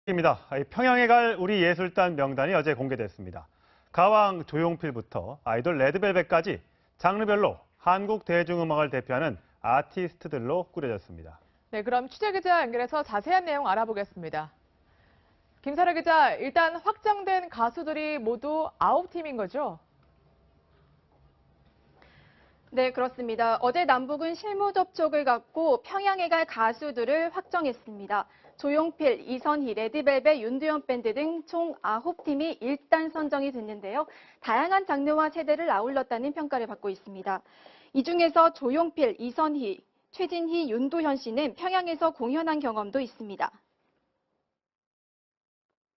입니다. 평양에 갈 우리 예술단 명단이 어제 공개됐습니다. 가왕 조용필부터 아이돌 레드벨벳까지 장르별로 한국 대중음악을 대표하는 아티스트들로 꾸려졌습니다. 네, 그럼 취재기자 연결해서 자세한 내용 알아보겠습니다. 김설혜 기자, 일단 확정된 가수들이 모두 9팀인 거죠? 네, 그렇습니다. 어제 남북은 실무 접촉을 갖고 평양에 갈 가수들을 확정했습니다. 조용필, 이선희, 레드벨벳, 윤두현 밴드 등 총 9팀이 일단 선정이 됐는데요. 다양한 장르와 세대를 아울렀다는 평가를 받고 있습니다. 이 중에서 조용필, 이선희, 최진희, 윤두현 씨는 평양에서 공연한 경험도 있습니다.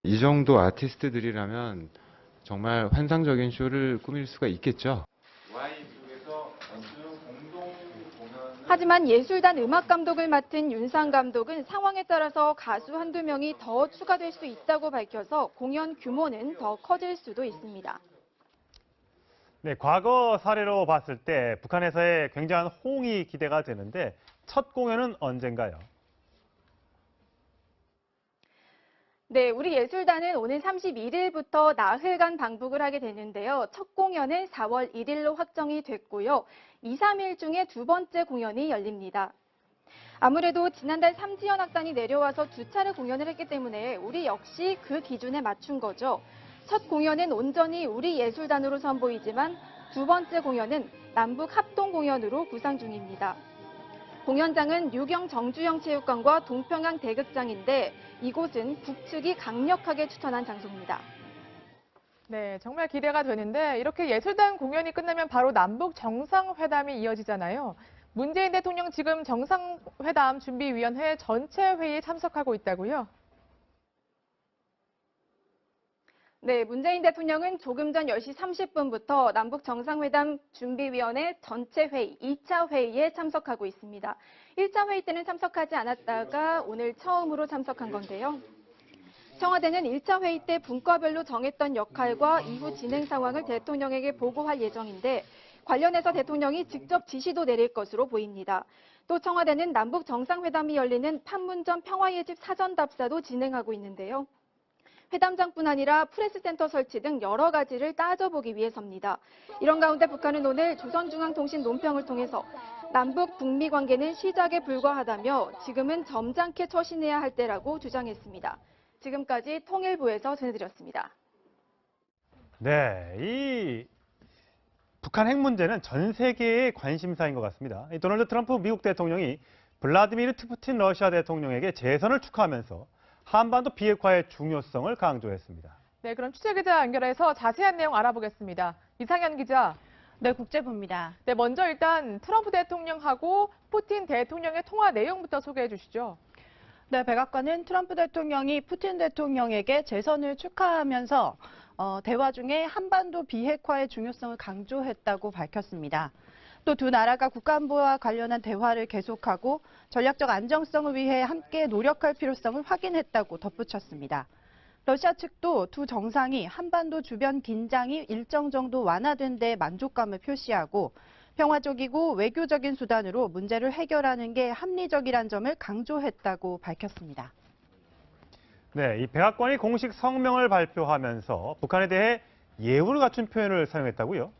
이 정도 아티스트들이라면 정말 환상적인 쇼를 꾸밀 수가 있겠죠. 하지만 예술단 음악 감독을 맡은 윤상 감독은 상황에 따라서 가수 한두 명이 더 추가될 수 있다고 밝혀서 공연 규모는 더 커질 수도 있습니다. 네, 과거 사례로 봤을 때 북한에서의 굉장한 호응이 기대가 되는데 첫 공연은 언젠가요? 네, 우리 예술단은 오늘 31일부터 나흘간 방북을 하게 되는데요. 첫 공연은 4월 1일로 확정이 됐고요. 2, 3일 중에 두 번째 공연이 열립니다. 아무래도 지난달 삼지연 악단이 내려와서 두 차례 공연을 했기 때문에 우리 역시 그 기준에 맞춘 거죠. 첫 공연은 온전히 우리 예술단으로 선보이지만 두 번째 공연은 남북 합동 공연으로 구상 중입니다. 공연장은 유경 정주영 체육관과 동평양 대극장인데 이곳은 북측이 강력하게 추천한 장소입니다. 네, 정말 기대가 되는데 이렇게 예술단 공연이 끝나면 바로 남북 정상회담이 이어지잖아요. 문재인 대통령 지금 정상회담 준비위원회 전체 회의에 참석하고 있다고요? 네, 문재인 대통령은 조금 전 10시 30분부터 남북 정상회담 준비위원회 전체 회의, 2차 회의에 참석하고 있습니다. 1차 회의 때는 참석하지 않았다가 오늘 처음으로 참석한 건데요. 청와대는 1차 회의 때 분과별로 정했던 역할과 이후 진행 상황을 대통령에게 보고할 예정인데 관련해서 대통령이 직접 지시도 내릴 것으로 보입니다. 또 청와대는 남북 정상회담이 열리는 판문점 평화의 집 사전 답사도 진행하고 있는데요. 회담장뿐 아니라 프레스센터 설치 등 여러 가지를 따져보기 위해서입니다. 이런 가운데 북한은 오늘 조선중앙통신 논평을 통해서 남북 북미 관계는 시작에 불과하다며 지금은 점잖게 처신해야 할 때라고 주장했습니다. 지금까지 통일부에서 전해드렸습니다. 네, 이 북한 핵 문제는 전 세계의 관심사인 것 같습니다. 도널드 트럼프 미국 대통령이 블라디미르 푸틴 러시아 대통령에게 재선을 축하하면서 한반도 비핵화의 중요성을 강조했습니다. 네, 그럼 취재기자 연결해서 자세한 내용 알아보겠습니다. 이상현 기자. 네, 국제부입니다. 네, 먼저 일단 트럼프 대통령하고 푸틴 대통령의 통화 내용부터 소개해 주시죠. 네, 백악관은 트럼프 대통령이 푸틴 대통령에게 재선을 축하하면서 대화 중에 한반도 비핵화의 중요성을 강조했다고 밝혔습니다. 또 두 나라가 국가안보와 관련한 대화를 계속하고 전략적 안정성을 위해 함께 노력할 필요성을 확인했다고 덧붙였습니다. 러시아 측도 두 정상이 한반도 주변 긴장이 일정 정도 완화된 데 만족감을 표시하고 평화적이고 외교적인 수단으로 문제를 해결하는 게 합리적이란 점을 강조했다고 밝혔습니다. 네, 이 백악관이 공식 성명을 발표하면서 북한에 대해 예우를 갖춘 표현을 사용했다고요?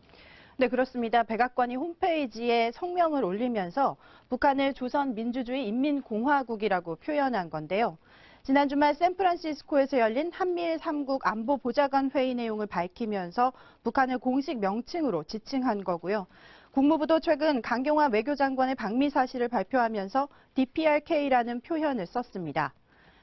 네, 그렇습니다. 백악관이 홈페이지에 성명을 올리면서 북한을 조선민주주의 인민공화국이라고 표현한 건데요. 지난 주말 샌프란시스코에서 열린 한미일 3국 안보보좌관 회의 내용을 밝히면서 북한을 공식 명칭으로 지칭한 거고요. 국무부도 최근 강경화 외교장관의 방미 사실을 발표하면서 DPRK라는 표현을 썼습니다.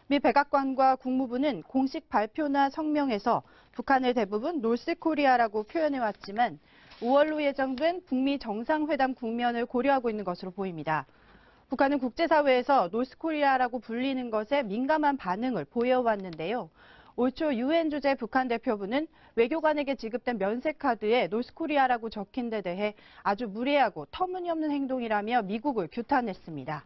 미 백악관과 국무부는 공식 발표나 성명에서 북한을 대부분 노스코리아라고 표현해왔지만 5월로 예정된 북미 정상회담 국면을 고려하고 있는 것으로 보입니다. 북한은 국제사회에서 노스코리아라고 불리는 것에 민감한 반응을 보여왔는데요. 올 초 유엔 주재 북한 대표부는 외교관에게 지급된 면세카드에 노스코리아라고 적힌 데 대해 아주 무례하고 터무니없는 행동이라며 미국을 규탄했습니다.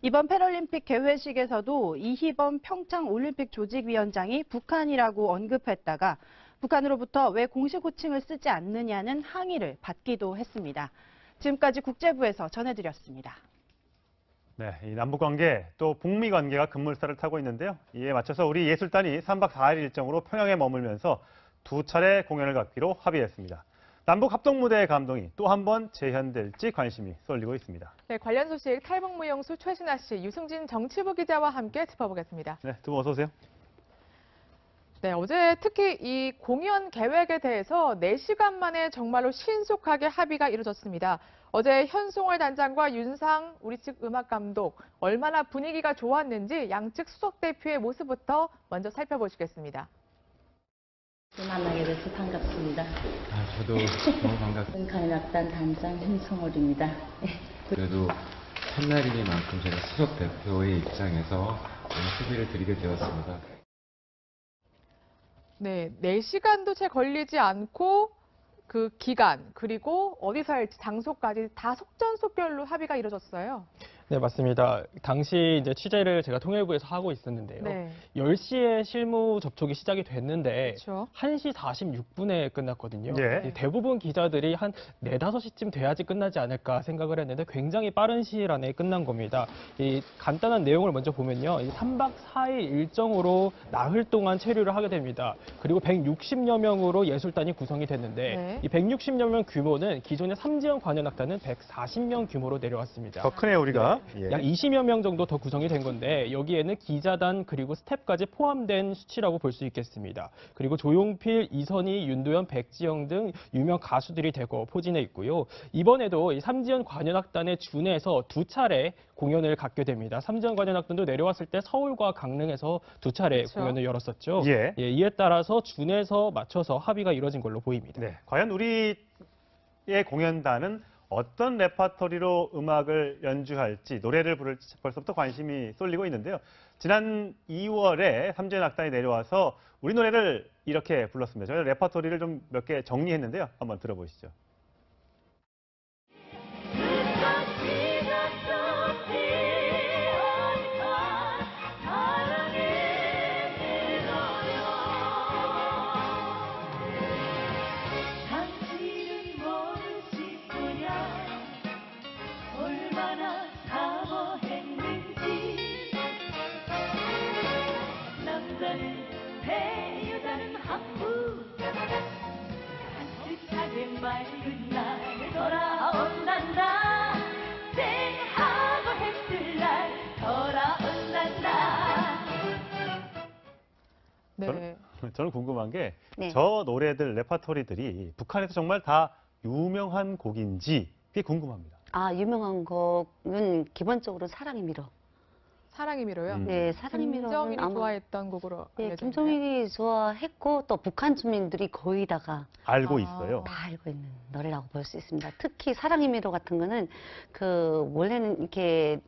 이번 패럴림픽 개회식에서도 이희범 평창 올림픽 조직위원장이 북한이라고 언급했다가 북한으로부터 왜 공식 호칭을 쓰지 않느냐는 항의를 받기도 했습니다. 지금까지 국제부에서 전해드렸습니다. 네, 이 남북 관계 또 북미 관계가 급물살을 타고 있는데요. 이에 맞춰서 우리 예술단이 3박 4일 일정으로 평양에 머물면서 2차례 공연을 갖기로 합의했습니다. 남북 합동 무대의 감동이 또 한 번 재현될지 관심이 쏠리고 있습니다. 네, 관련 소식 탈북무용수 최신아 씨, 유승진 정치부 기자와 함께 짚어보겠습니다. 네, 두 분 어서 오세요. 네, 어제 특히 이 공연 계획에 대해서 4시간 만에 정말로 신속하게 합의가 이루어졌습니다. 어제 현송월 단장과 윤상 우리 측 음악 감독 얼마나 분위기가 좋았는지 양측 수석 대표의 모습부터 먼저 살펴보시겠습니다. 만나게 돼서 반갑습니다. 저도 너무 반갑습니다. 가인악단 단장 현성월입니다. 그래도 첫날이니만큼 제가 수석 대표의 입장에서 오늘 수비를 드리게 되었습니다. 네, 4시간도 채 걸리지 않고 그 기간 그리고 어디서 할지 장소까지 다 속전속결로 합의가 이루어졌어요. 네, 맞습니다. 당시 이제 취재를 제가 통일부에서 하고 있었는데요. 네, 10시에 실무 접촉이 시작이 됐는데 그렇죠. 1시 46분에 끝났거든요. 예. 대부분 기자들이 한 4, 5시쯤 돼야지 끝나지 않을까 생각을 했는데 굉장히 빠른 시일 안에 끝난 겁니다. 이 간단한 내용을 먼저 보면요. 이 3박 4일 일정으로 나흘 동안 체류를 하게 됩니다. 그리고 160여 명으로 예술단이 구성이 됐는데 네. 이 160여 명 규모는 기존의 삼지연 관현악단은 140명 규모로 내려왔습니다. 더 크네요, 우리가. 예. 약 20여 명 정도 더 구성이 된 건데 여기에는 기자단 그리고 스텝까지 포함된 수치라고 볼 수 있겠습니다. 그리고 조용필, 이선희, 윤도현, 백지영 등 유명 가수들이 대거 포진해 있고요. 이번에도 이 삼지연 관현악단에 준해서 2차례 공연을 갖게 됩니다. 삼지연 관현악단도 내려왔을 때 서울과 강릉에서 2차례 그렇죠. 공연을 열었었죠. 예. 이에 따라서 준해서 맞춰서 합의가 이뤄진 걸로 보입니다. 네, 과연 우리의 공연단은 어떤 레파토리로 음악을 연주할지, 노래를 부를지 벌써부터 관심이 쏠리고 있는데요. 지난 2월에 삼지연 악단이 내려와서 우리 노래를 이렇게 불렀습니다. 저희 레파토리를 좀 몇 개 정리했는데요. 한번 들어보시죠. 맑은 날 돌아온단다 생하고 했을 날 돌아온단다. 네. 저는 궁금한 게 네. 저 노래들, 레파토리들이 북한에서 정말 다 유명한 곡인지 그게 궁금합니다. 유명한 곡은 기본적으로 사랑이 밀어. 사랑이 밀어요. 네, 사랑이 밀어는 김정일이 아마 좋아했던 곡으로 네, 알려져 있나요? 김정일이 좋아했고 또 북한 주민들이 거의 다가 알고 아. 있어요. 다 알고 있는 노래라고 볼 수 있습니다. 특히 사랑의 미로 같은 거는 원래는 이렇게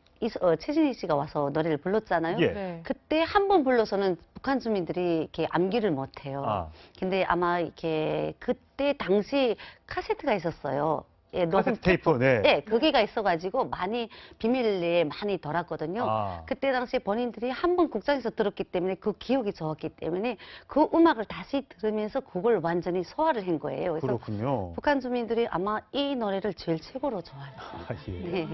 최진희 씨가 와서 노래를 불렀잖아요. 예. 네. 그때 한 번 불러서는 북한 주민들이 이렇게 암기를 못해요. 아, 근데 아마 이렇게 그때 당시 카세트가 있었어요. 예, 카세트 테이프, 네. 네, 거기가 있어가지고 많이 비밀리에 많이 돌았거든요. 아. 그때 당시에 본인들이 한 번 국장에서 들었기 때문에 그 기억이 좋았기 때문에 그 음악을 다시 들으면서 그걸 완전히 소화를 한 거예요. 그래서 그렇군요. 북한 주민들이 아마 이 노래를 제일 최고로 좋아했어요. 아, 예. 네.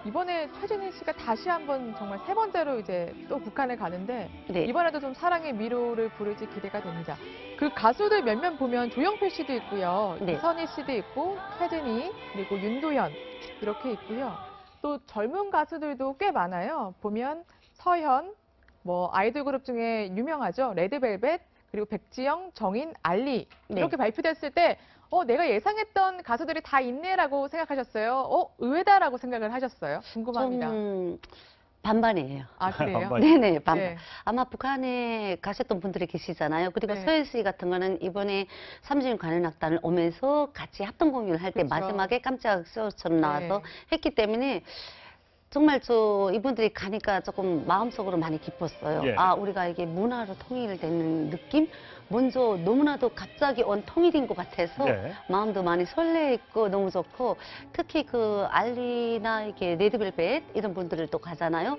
이번에 최진희 씨가 다시 한번 정말 3번째로 이제 또 북한에 가는데 네. 이번에도 좀 사랑의 미로를 부를지 기대가 됩니다. 그 가수들 몇몇 보면 조영필 씨도 있고요. 네. 이선희 씨도 있고 최진희 그리고 윤도현 이렇게 있고요. 또 젊은 가수들도 꽤 많아요. 보면 서현, 뭐 아이돌 그룹 중에 유명하죠. 레드벨벳 그리고 백지영, 정인, 알리 네. 이렇게 발표됐을 때 내가 예상했던 가수들이 다 있네라고 생각하셨어요? 의외다라고 생각을 하셨어요? 궁금합니다. 좀 반반이에요. 아, 그래요? 반반. 네네, 반반. 네. 아마 북한에 가셨던 분들이 계시잖아요. 그리고 네. 서현 씨 같은 거는 이번에 삼지연 관현악단을 오면서 같이 합동 공연을 할 때 그렇죠. 마지막에 깜짝 쇼처럼 나와서 네. 했기 때문에 정말 이분들이 가니까 조금 마음속으로 많이 기뻤어요. 예. 우리가 이게 문화로 통일되는 느낌? 먼저 너무나도 갑자기 온 통일인 것 같아서 네. 마음도 많이 설레있고 너무 좋고 특히 그 알리나 이렇게 레드벨벳 이런 분들을 또 가잖아요.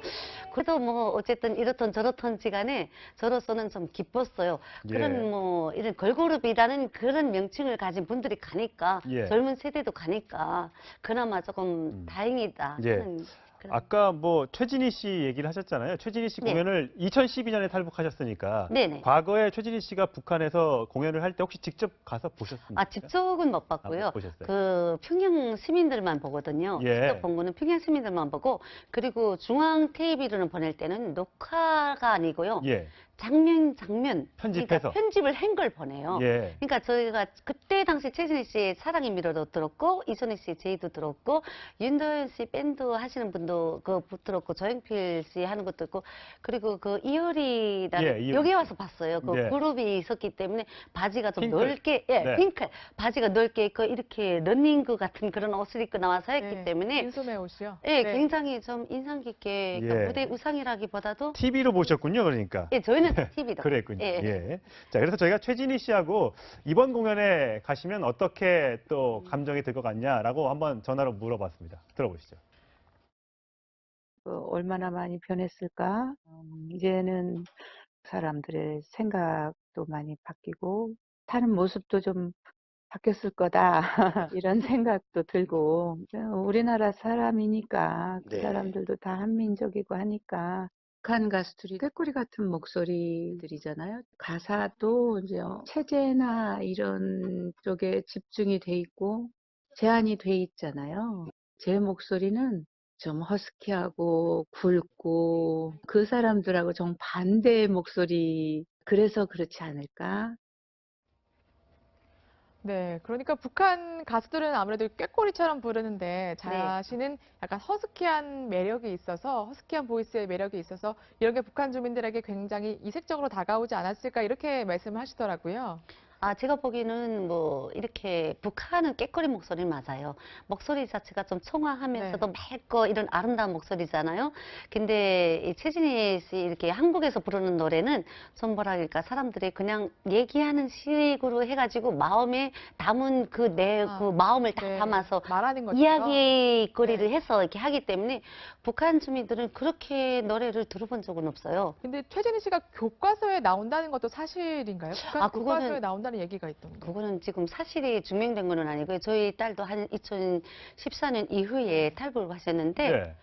그래도 뭐 어쨌든 이렇든 저렇든 지간에 저로서는 좀 기뻤어요. 예. 그런 이런 걸그룹이라는 그런 명칭을 가진 분들이 가니까 예. 젊은 세대도 가니까 그나마 조금 다행이다 예. 하는 아까 뭐 최진희 씨 얘기를 하셨잖아요. 최진희 씨 네. 공연을 2012년에 탈북하셨으니까 네네. 과거에 최진희 씨가 북한에서 공연을 할 때 혹시 직접 가서 보셨습니까? 아, 직접은 못 봤고요. 못 보셨어요. 그 평양 시민들만 보거든요. 예. 직접 본 거는 평양 시민들만 보고, 그리고 중앙 TV로는 보낼 때는 녹화가 아니고요. 예. 장면 편집해서. 그러니까 편집을 한 걸 보내요. 예. 그러니까 저희가 그때 당시 최진희 씨의 사랑의 미로도 들었고, 이선희 씨의 제이도 들었고, 윤도현 씨 밴드 하시는 분도 들었고, 조영필 씨 하는 것도 있고, 그리고 그 이효리라는 예, 이효리 여기 씨. 와서 봤어요. 그 네. 그룹이 있었기 때문에 바지가 좀 핑클. 넓게, 네. 핑클 바지가 넓게 있고 이렇게 러닝구 같은 그런 옷을 입고 나와서 했기 네, 때문에 민소매 옷이요. 예, 네. 굉장히 좀 인상 깊게 그러니까 예. 무대 의상이라기보다도 TV로 보셨군요, 그러니까. 예, 저희는 TV도 그랬군요. 예. 예. 자, 그래서 저희가 최진희 씨하고 이번 공연에 가시면 어떻게 또 감정이 들 것 같냐라고 한번 전화로 물어봤습니다. 들어보시죠. 얼마나 많이 변했을까? 이제는 사람들의 생각도 많이 바뀌고 사는 모습도 좀 바뀌었을 거다 이런 생각도 들고 우리나라 사람이니까 그 네. 사람들도 다 한민족이고 하니까 북한 가수들이 꾀꼬리 같은 목소리들이잖아요. 가사도 이제 체제나 이런 쪽에 집중이 돼 있고 제한이 돼 있잖아요. 제 목소리는 좀 허스키하고 굵고 그 사람들하고 정반대의 목소리 그래서 그렇지 않을까? 네, 그러니까 북한 가수들은 아무래도 꾀꼬리처럼 부르는데 네. 자신은 약간 허스키한 매력이 있어서 허스키한 보이스의 매력이 있어서 이런 게 북한 주민들에게 굉장히 이색적으로 다가오지 않았을까 이렇게 말씀을 하시더라고요. 아, 제가 보기에는 뭐 이렇게 북한은 꾀꼬리 목소리 맞아요. 목소리 자체가 좀 청아하면서도 맑고 이런 아름다운 목소리잖아요. 근데 이 최진희 씨 이렇게 한국에서 부르는 노래는 좀 뭐라 그럴까 사람들이 그냥 얘기하는 식으로 해가지고 마음에 담은 그 마음을 다 네, 담아서 말하는 것처럼. 이야기거리를 네. 해서 이렇게 하기 때문에 북한 주민들은 그렇게 노래를 들어본 적은 없어요. 근데 최진희 씨가 교과서에 나온다는 것도 사실인가요? 북한 아, 그거는- 교과서에 나온다는 얘기가 있던데. 그거는 지금 사실이 증명된 거는 아니고요. 저희 딸도 한 2014년 이후에 탈북을 하셨는데 네.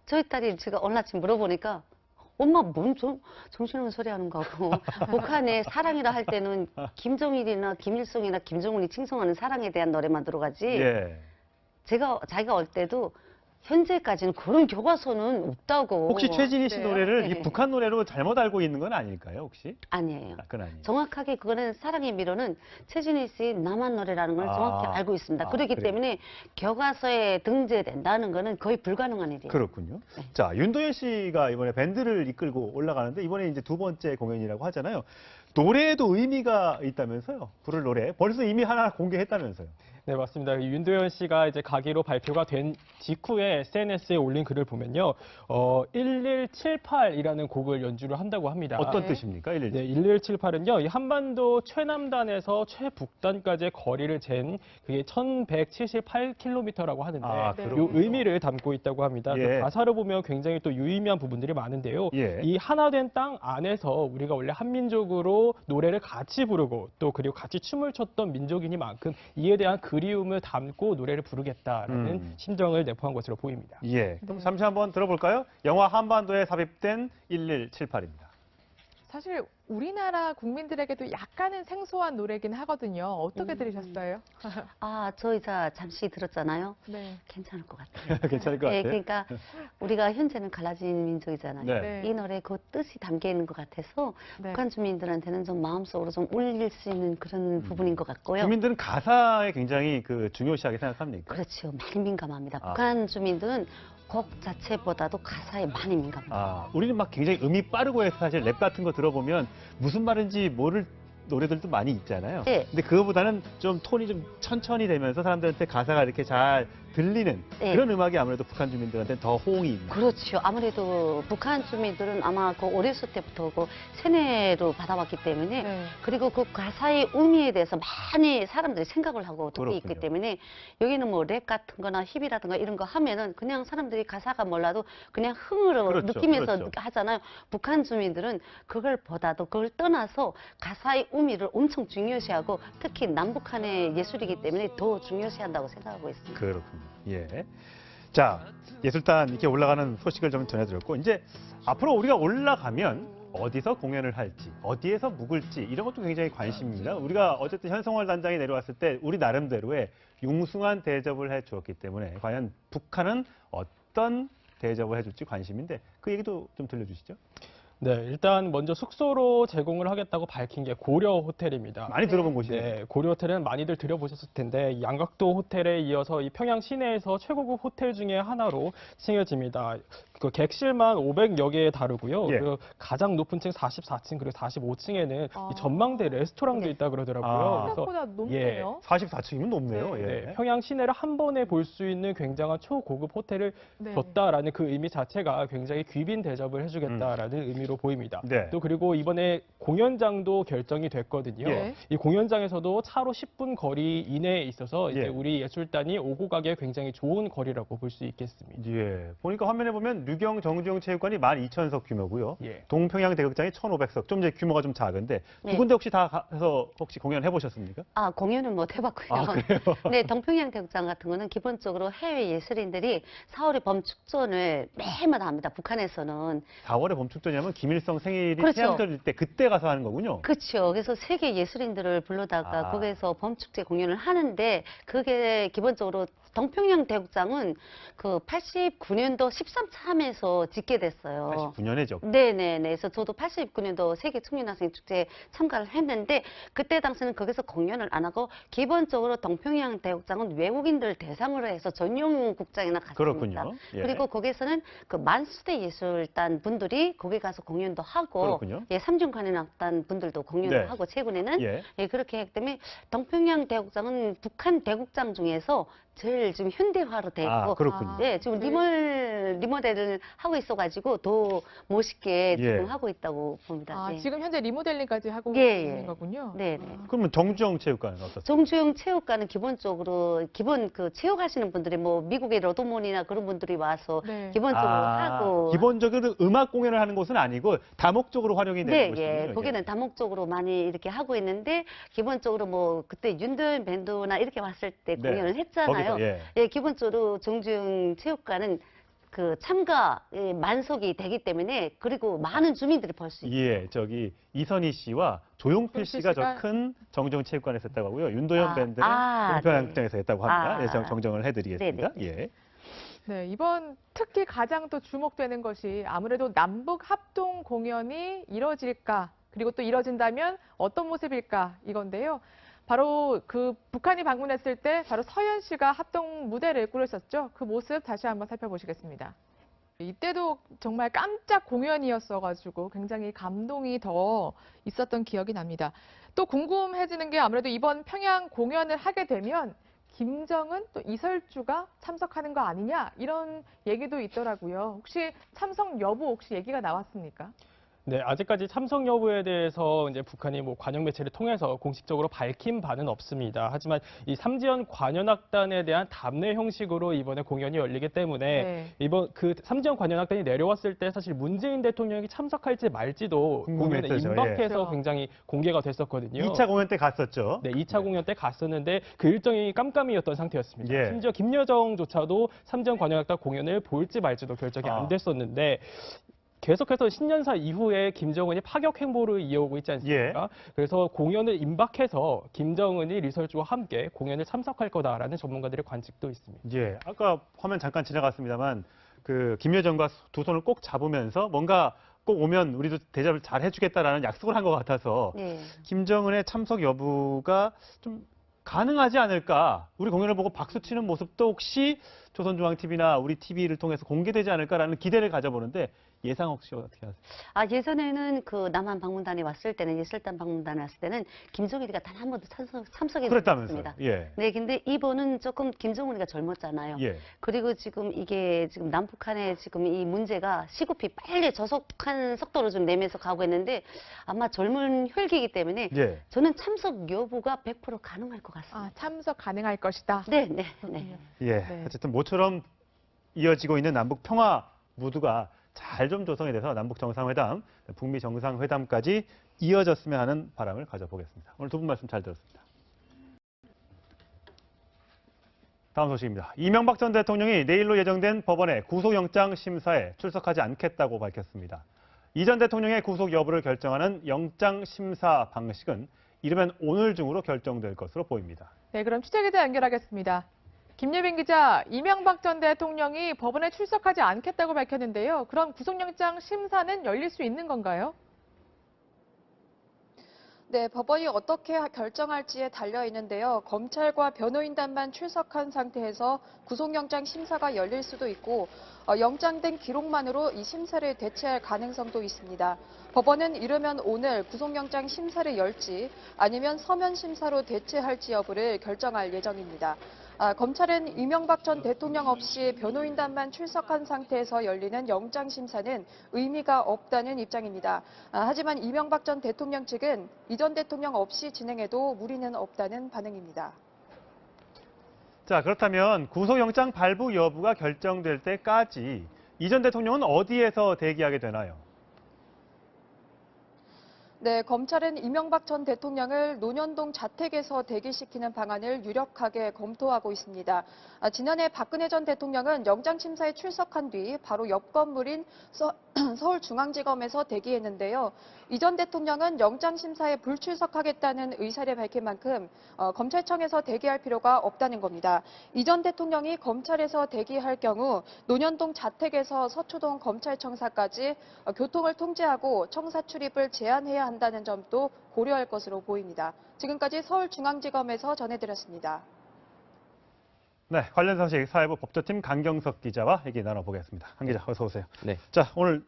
저희 딸이 제가 어느 아침 물어보니까 엄마 뭔 정신없는 소리 하는 거고 북한에 사랑이라 할 때는 김정일이나 김일성이나 김정은이 칭송하는 사랑에 대한 노래만 들어가지 예. 자기가 올 때도 현재까지는 그런 교과서는 없다고. 혹시 최진희 씨 네. 노래를 네. 이 북한 노래로 잘못 알고 있는 건 아닐까요, 혹시? 아니에요. 아, 그건 아니에요. 정확하게 그거는 사랑의 미로는 최진희 씨 남한 노래라는 걸 정확히 알고 있습니다. 그렇기 그래요. 때문에 교과서에 등재된다는 거는 거의 불가능한 일이에요. 그렇군요. 네. 자, 윤도현 씨가 이번에 밴드를 이끌고 올라가는데 이번에 이제 두 번째 공연이라고 하잖아요. 노래에도 의미가 있다면서요? 부를 노래. 벌써 이미 하나 공개했다면서요? 네, 맞습니다. 이 윤도현 씨가 이제 가기로 발표가 된 직후에 SNS에 올린 글을 보면요. 1178이라는 곡을 연주를 한다고 합니다. 어떤 네. 뜻입니까? 111. 네, 1178은요. 이 한반도 최남단에서 최북단까지의 거리를 잰 그게 1178km라고 하는데 아, 네. 요 그렇군요. 의미를 담고 있다고 합니다. 예. 그 가사를 보면 굉장히 또 유의미한 부분들이 많은데요. 예. 이 하나된 땅 안에서 우리가 원래 한민족으로 노래를 같이 부르고 또 그리고 같이 춤을 췄던 민족이니만큼 이에 대한 그리움을 담고 노래를 부르겠다라는 심정을 내포한 것으로 보입니다. 예. 그럼 잠시 한번 들어볼까요? 영화 한반도에 삽입된 1178입니다. 사실 우리나라 국민들에게도 약간은 생소한 노래긴 하거든요. 어떻게 들으셨어요? 아, 저 이제 잠시 들었잖아요. 네. 괜찮을 것 같아요. 괜찮을 것 네, 같아요. 그러니까 우리가 현재는 갈라진 민족이잖아요. 네. 네. 이 노래 그 뜻이 담겨 있는 것 같아서 네. 북한 주민들한테는 좀 마음속으로 좀 울릴 수 있는 그런 부분인 것 같고요. 주민들은 가사에 굉장히 그 중요시하게 생각합니까? 그렇죠. 많이 민감합니다. 아. 북한 주민들은 곡 자체보다도 가사에 많이 민감합니다. 아, 우리는 막 굉장히 음이 빠르고 해서 사실 랩 같은 거 들어보면 무슨 말인지 모를 노래들도 많이 있잖아요. 네. 근데 그거보다는 좀 톤이 좀 천천히 되면서 사람들한테 가사가 이렇게 잘 들리는 네. 그런 음악이 아무래도 북한 주민들한테는 더 호응이 있는. 그렇죠. 아무래도 북한 주민들은 아마 그 어렸을 때부터 그 세뇌로 받아왔기 때문에 네. 그리고 그 가사의 의미에 대해서 많이 사람들이 생각을 하고 듣고 있기 그렇군요. 때문에 여기는 뭐 랩 같은 거나 힙이라든가 이런 거 하면은 그냥 사람들이 가사가 몰라도 그냥 흥으로 그렇죠, 느끼면서 그렇죠. 하잖아요. 북한 주민들은 그걸 보다도 그걸 떠나서 가사의 의미를 엄청 중요시하고 특히 남북한의 예술이기 때문에 더 중요시한다고 생각하고 있습니다. 그렇군요. 예. 자, 예술단 이렇게 올라가는 소식을 좀 전해드렸고 이제 앞으로 우리가 올라가면 어디서 공연을 할지, 어디에서 묵을지 이런 것도 굉장히 관심입니다. 우리가 어쨌든 현성월 단장이 내려왔을 때 우리 나름대로의 융숭한 대접을 해주었기 때문에 과연 북한은 어떤 대접을 해줄지 관심인데 그 얘기도 좀 들려주시죠. 네, 일단 먼저 숙소로 제공을 하겠다고 밝힌 게 고려 호텔입니다. 많이 들어본 곳이네요. 네, 고려 호텔은 많이들 들여보셨을 텐데 이 양각도 호텔에 이어서 이 평양 시내에서 최고급 호텔 중에 하나로 칭해집니다. 그 객실만 500여 개에 다르고요. 예. 그리고 가장 높은 층 44층 그리고 45층에는 아. 이 전망대 레스토랑도 있다 그러더라고요. 아. 그래서 생각보다 높네요. 44층이면 높네요. 네. 예. 네, 평양 시내를 한 번에 볼 수 있는 굉장한 초고급 호텔을 네. 줬다라는 그 의미 자체가 굉장히 귀빈 대접을 해주겠다라는 의미로 보입니다. 네. 또 그리고 이번에 공연장도 결정이 됐거든요. 예. 이 공연장에서도 차로 10분 거리 이내에 있어서 이제 예. 우리 예술단이 오고 가기에 굉장히 좋은 거리라고 볼 수 있겠습니다. 예. 보니까 화면에 보면 류경 정주영 체육관이 12,000석 규모고요. 예. 동평양 대극장이 1,500석. 좀 이제 규모가 좀 작은데 두 네. 군데 혹시 다 가서 혹시 공연해 보셨습니까? 아, 공연은 못 해봤고요. 아, 그래요? 네, 동평양 대극장 같은 거는 기본적으로 해외 예술인들이 4월에 범축전을 매해마다 합니다. 북한에서는. 4월에 범축전이라면 김일성 생일이 그렇죠. 태양절일 때 그때 가서 하는 거군요. 그렇죠. 그래서 세계 예술인들을 불러다가 아. 거기에서 범축제 공연을 하는데 그게 기본적으로 동평양 대극장은 그 89년도 13참에서 짓게 됐어요. 89년에죠. 네네네. 그래서 저도 89년도 세계 청년학생 축제에 참가를 했는데 그때 당시는 거기서 공연을 안 하고 기본적으로 동평양 대극장은 외국인들 대상으로 해서 전용 국장이나 갔습니다. 그렇군요. 예. 그리고 거기서는 그 만수대 예술단 분들이 거기 가서 공연도 하고 그렇군요. 예, 삼중관현악단 분들도 공연을 네. 하고 최근에는 예. 예, 그렇게 했기 때문에 동평양 대극장은 북한 대극장 중에서 제일 지금 현대화로 돼 있고 아, 그렇군요. 네, 지금 네. 리모델을 하고 있어가지고 더 멋있게 예. 지금 하고 있다고 봅니다. 아, 네. 지금 현재 리모델링까지 하고 예, 있는 예. 거군요. 네, 네. 아. 그러면 정주영 체육관은 어떻습니까? 정주영 체육관은 기본적으로 기본 그 체육하시는 분들이 뭐 미국의 러도몬이나 그런 분들이 와서 네. 기본적으로 하고 기본적으로 음악 공연을 하는 곳은 아니고 다목적으로 활용이 되는 네, 곳이군요. 예. 거기는 다목적으로 많이 이렇게 하고 있는데 기본적으로 뭐 그때 윤도현 밴드나 이렇게 왔을 때 네. 공연을 했잖아요. 거기서, 예. 예, 기본적으로 정주영 체육관은 그 참가 만석이 되기 때문에 그리고 많은 주민들이 볼 수 있어요. 예, 저기 이선희 씨와 조용필 조용필 씨가 씨가- 저 큰 정정 체육관에서 했다고 하고요. 윤도현 아, 밴드는 아, 동평양극장에서 했다고 합니다. 아, 예, 정정을 해드리겠습니다. 네네. 예. 네, 이번 특히 가장 또 주목되는 것이 아무래도 남북 합동 공연이 이뤄질까, 그리고 또 이뤄진다면 어떤 모습일까 이건데요. 바로 그 북한이 방문했을 때 바로 서현 씨가 합동 무대를 꾸렸었죠. 그 모습 다시 한번 살펴보시겠습니다. 이때도 정말 깜짝 공연이었어가지고 굉장히 감동이 더 있었던 기억이 납니다. 또 궁금해지는 게 아무래도 이번 평양 공연을 하게 되면 김정은 또 이설주가 참석하는 거 아니냐 이런 얘기도 있더라고요. 혹시 참석 여부 혹시 얘기가 나왔습니까? 네, 아직까지 참석 여부에 대해서 이제 북한이 뭐 관영 매체를 통해서 공식적으로 밝힌 바는 없습니다. 하지만 이 삼지연 관현악단에 대한 답례 형식으로 이번에 공연이 열리기 때문에 네. 이번 그 삼지연 관현악단이 내려왔을 때 사실 문재인 대통령이 참석할지 말지도 공연에 궁금했죠. 임박해서 예. 굉장히 공개가 됐었거든요. 2차 공연 때 갔었죠. 네, 2차 공연 때 갔었는데 그 일정이 깜깜이었던 상태였습니다. 예. 심지어 김여정조차도 삼지연 관현악단 공연을 볼지 말지도 결정이 아. 안 됐었는데 계속해서 신년사 이후에 김정은이 파격 행보를 이어오고 있지 않습니까? 그래서 공연을 임박해서 김정은이 리설주와 함께 공연을 참석할 거다라는 전문가들의 관측도 있습니다. 예, 아까 화면 잠깐 지나갔습니다만 그 김여정과 두 손을 꼭 잡으면서 뭔가 꼭 오면 우리도 대접을 잘 해주겠다라는 약속을 한 것 같아서 네. 김정은의 참석 여부가 좀 가능하지 않을까? 우리 공연을 보고 박수 치는 모습도 혹시 조선중앙TV나 우리 TV를 통해서 공개되지 않을까라는 기대를 가져보는데 예상 혹시 어떻게 하세요? 아, 예전에는 그 남한 방문단이 왔을 때는 예술단 방문단이 왔을 때는 김정일이가 단 한 번도 참석해 그랬다면서요? 못했습니다. 예. 네, 근데 이번은 조금 김정은이가 젊었잖아요. 예. 그리고 지금 이게 지금 남북한의 지금 이 문제가 시급히 빨리 저속한 속도로 좀 내면서 가고 있는데 아마 젊은 혈기이기 때문에 예. 저는 참석 여부가 100% 가능할 것 같습니다. 아, 참석 가능할 것이다. 네, 네, 네. 그렇군요. 예. 네. 어쨌든 모처럼 이어지고 있는 남북 평화 무드가 잘 좀 조성이 돼서 남북 정상회담, 북미 정상회담까지 이어졌으면 하는 바람을 가져보겠습니다. 오늘 두 분 말씀 잘 들었습니다. 다음 소식입니다. 이명박 전 대통령이 내일로 예정된 법원의 구속영장 심사에 출석하지 않겠다고 밝혔습니다. 이 전 대통령의 구속 여부를 결정하는 영장 심사 방식은 이르면 오늘 중으로 결정될 것으로 보입니다. 네, 그럼 취재기자 연결하겠습니다. 김예빈 기자, 이명박 전 대통령이 법원에 출석하지 않겠다고 밝혔는데요. 그럼 구속영장 심사는 열릴 수 있는 건가요? 네, 법원이 어떻게 결정할지에 달려 있는데요. 검찰과 변호인단만 출석한 상태에서 구속영장 심사가 열릴 수도 있고 영장된 기록만으로 이 심사를 대체할 가능성도 있습니다. 법원은 이르면 오늘 구속영장 심사를 열지 아니면 서면 심사로 대체할지 여부를 결정할 예정입니다. 검찰은 이명박 전 대통령 없이 변호인단만 출석한 상태에서 열리는 영장심사는 의미가 없다는 입장입니다. 하지만 이명박 전 대통령 측은 이 전 대통령 없이 진행해도 무리는 없다는 반응입니다. 자, 그렇다면 구속영장 발부 여부가 결정될 때까지 이 전 대통령은 어디에서 대기하게 되나요? 네, 검찰은 이명박 전 대통령을 논현동 자택에서 대기시키는 방안을 유력하게 검토하고 있습니다. 지난해 박근혜 전 대통령은 영장심사에 출석한 뒤 바로 옆 건물인 서울중앙지검에서 대기했는데요. 이 전 대통령은 영장심사에 불출석하겠다는 의사를 밝힌 만큼 검찰청에서 대기할 필요가 없다는 겁니다. 이 전 대통령이 검찰에서 대기할 경우 논현동 자택에서 서초동 검찰청사까지 교통을 통제하고 청사 출입을 제한해야 한다는 점도 고려할 것으로 보입니다. 지금까지 서울중앙지검에서 전해드렸습니다. 네, 관련 소식 사회부 법조팀 강경석 기자와 얘기 나눠보겠습니다. 강 기자, 어서 오세요. 네. 자, 오늘